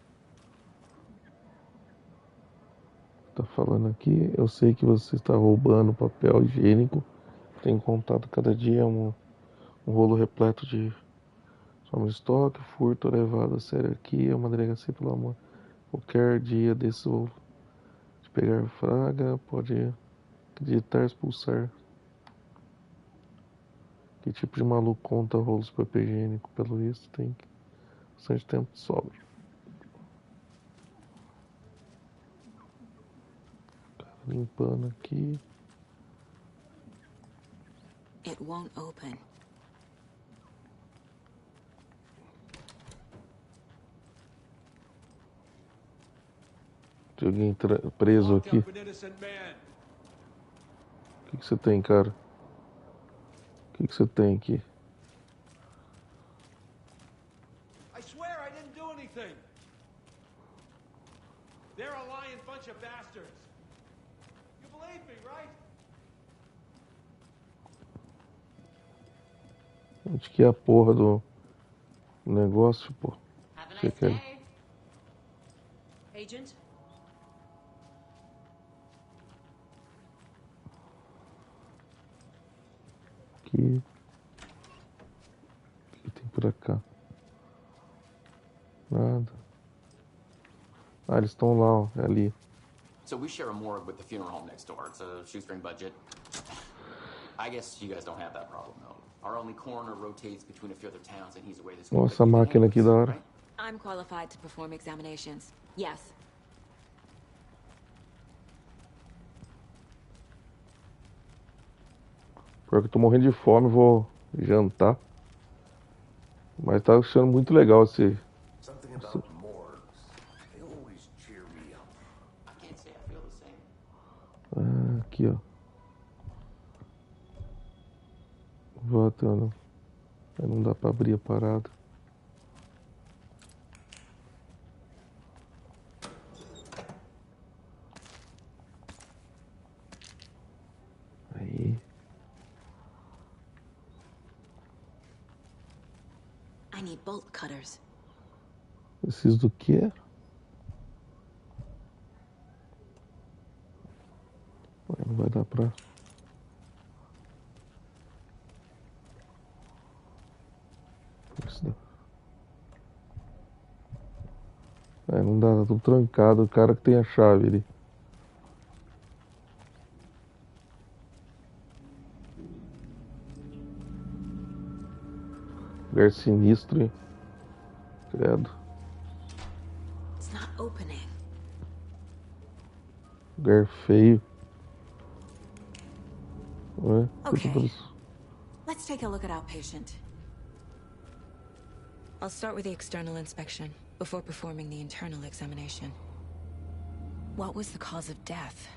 Tá falando aqui. Eu sei que você está roubando papel higiênico. Tem contato cada dia um rolo repleto de soma de estoque, furto levado a sério aqui. É uma delegacia, pelo amor. Qualquer dia desse ovo de pegar fraga, pode acreditar, expulsar. Que tipo de maluco conta rolos de papel higiênico? Pelo visto, tem bastante tempo de sobra. Cara, limpando aqui. It won't open. Tem alguém preso aqui. O que você tem, cara? O que você tem aqui? I swear I didn't do anything. They're a lying bunch of bastards. You believe me, right? Onde que é a porra do negócio, pô? Have a Você nice quer? day. Agent? Aqui. O que tem por cá? Nada. Ah, eles estão lá, ó. É ali. So we share a morgue with the funeral home next door. It's a shoestring budget. I guess you guys don't have that problem, though. Our only coroner rotates between a few other towns, and he's away this week. Nossa, a máquina aqui da hora. I'm qualified to perform examinations. Yes. Pior que eu tô morrendo de fome, vou jantar. Mas tá achando muito legal esse... Something about morgues. They always cheer me up. I can't say I feel the same. Ah, aqui, ó. Voltando. Não dá pra abrir a parada. Aí. I need bolt cutters. Preciso do quê? Ué, não vai dar pra... Isso dá. Não dá, tá tudo trancado. O cara que tem a chave ali. Lugar sinistro, hein? Credo. It's not opening. Lugar feio. Ué, Okay. Let's take a look at our patient. I'll start with the external inspection before performing the internal examination. What was the cause of death?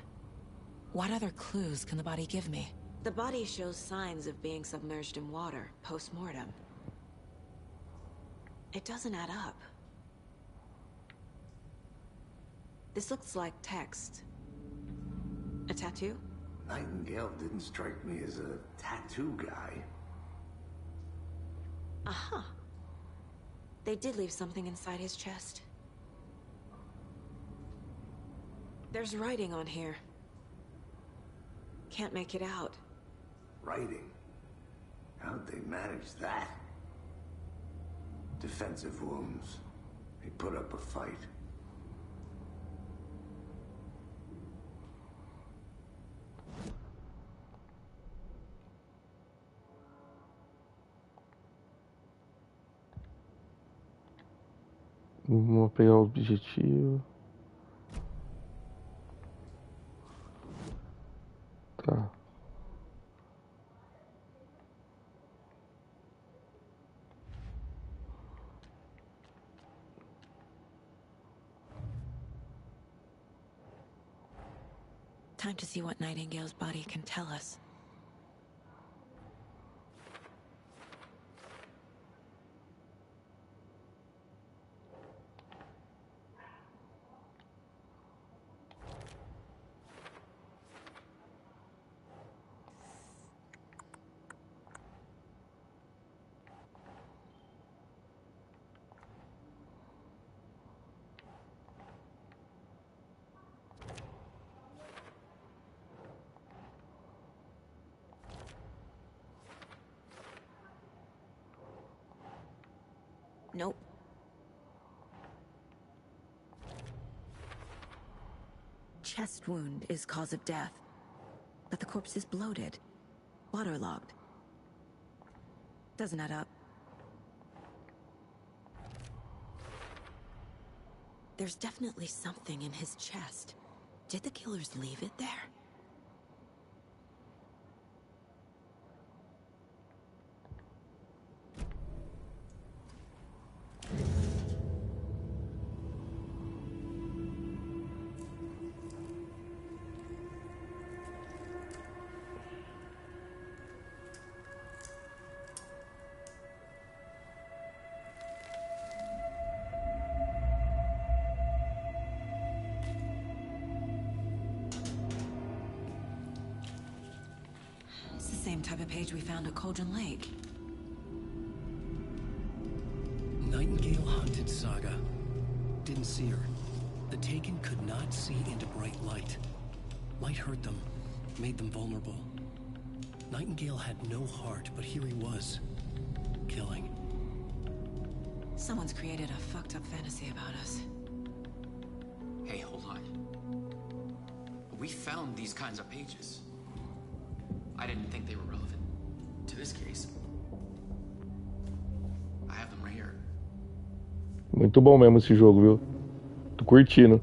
What other clues can the body give me? The body shows signs of being submerged in water post-mortem. It doesn't add up. This looks like text. A tattoo? Nightingale didn't strike me as a tattoo guy. Aha. They did leave something inside his chest. There's writing on here. Can't make it out. Writing? How'd they manage that? Defensive wounds. He put up a fight. Vamos pegar o objetivo. Tá. Time to see what Nightingale's body can tell us. Nope. Chest wound is cause of death, but the corpse is bloated, waterlogged. Doesn't add up. There's definitely something in his chest. Did the killers leave it there? Same type of page we found at Cauldron Lake. Nightingale hunted Saga. Didn't see her. The Taken could not see into bright light. Light hurt them, made them vulnerable. Nightingale had no heart, but here he was, killing. Someone's created a fucked up fantasy about us. Hey, hold on. We found these kinds of pages. I didn't think they were relevant to this case. I have them right here. Muito bom mesmo esse jogo, viu? Tô curtindo.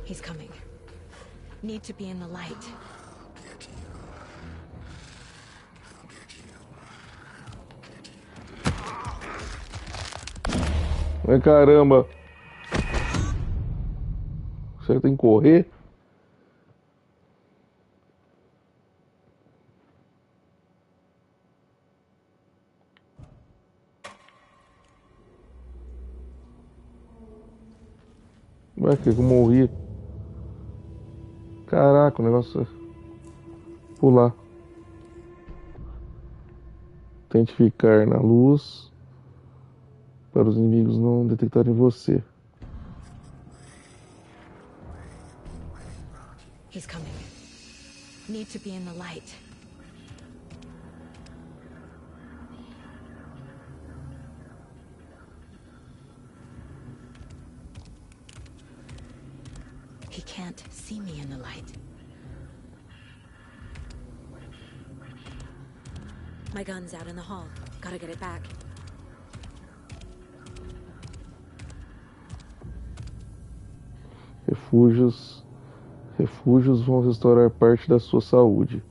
He's coming. Need to be in the light. Ai, caramba. Será que tem que correr? Ué, que eu morri. Caraca, o negócio é pular. Tente ficar na luz para os inimigos não detectarem você. He's coming. Need to be in the light. He can't see me in the light. My gun's out in the hall. Gotta get it back. Refúgios vão restaurar parte da sua saúde.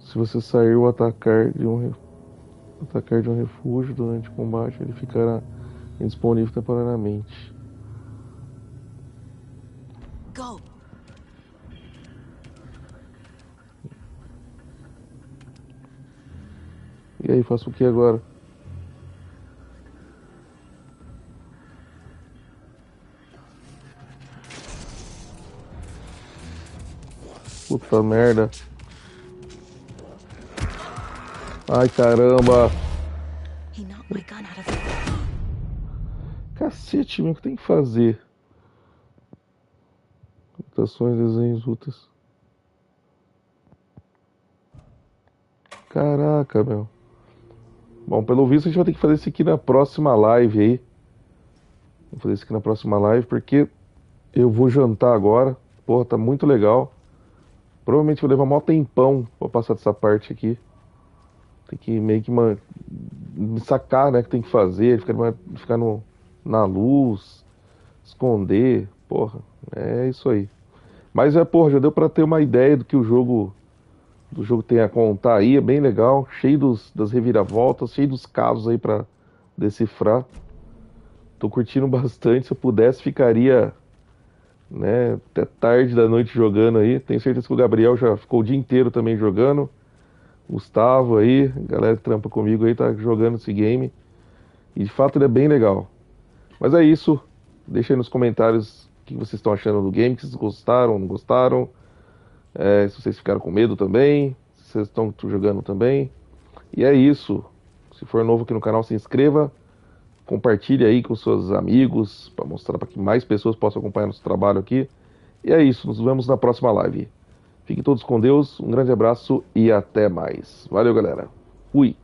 Se você sair ou atacar de um refúgio durante o combate, ele ficará indisponível temporariamente. Go. E aí, faço o que agora? Puta merda. Ai, caramba. He knocked my gun out of it. Cacete, meu, o que tem que fazer? Anotações, desenhos, lutas. Caraca, meu. Bom, pelo visto a gente vai ter que fazer isso aqui na próxima live aí. Vou fazer isso aqui na próxima live porque eu vou jantar agora. Porra, tá muito legal. Provavelmente vou levar mó tempão pra passar dessa parte aqui. Tem que meio que me sacar, né, que tem que fazer. Ficar na luz, esconder. Porra, é isso aí. Mas porra, já deu pra ter uma ideia do que o jogo tem a contar aí. É bem legal, cheio das reviravoltas, cheio dos casos aí pra decifrar. Tô curtindo bastante. Se eu pudesse, ficaria, né, até tarde da noite jogando aí. Tenho certeza que o Gabriel já ficou o dia inteiro também jogando. Gustavo aí, a galera que trampa comigo aí tá jogando esse game. E de fato ele é bem legal. Mas é isso. Deixa aí nos comentários o que vocês estão achando do game, se vocês gostaram ou não gostaram. Se vocês ficaram com medo também, se vocês estão jogando também. E é isso. Se for novo aqui no canal, se inscreva. Compartilhe aí com seus amigos, para mostrar para que mais pessoas possam acompanhar nosso trabalho aqui. E é isso, nos vemos na próxima live. Fiquem todos com Deus, um grande abraço e até mais. Valeu, galera. Fui!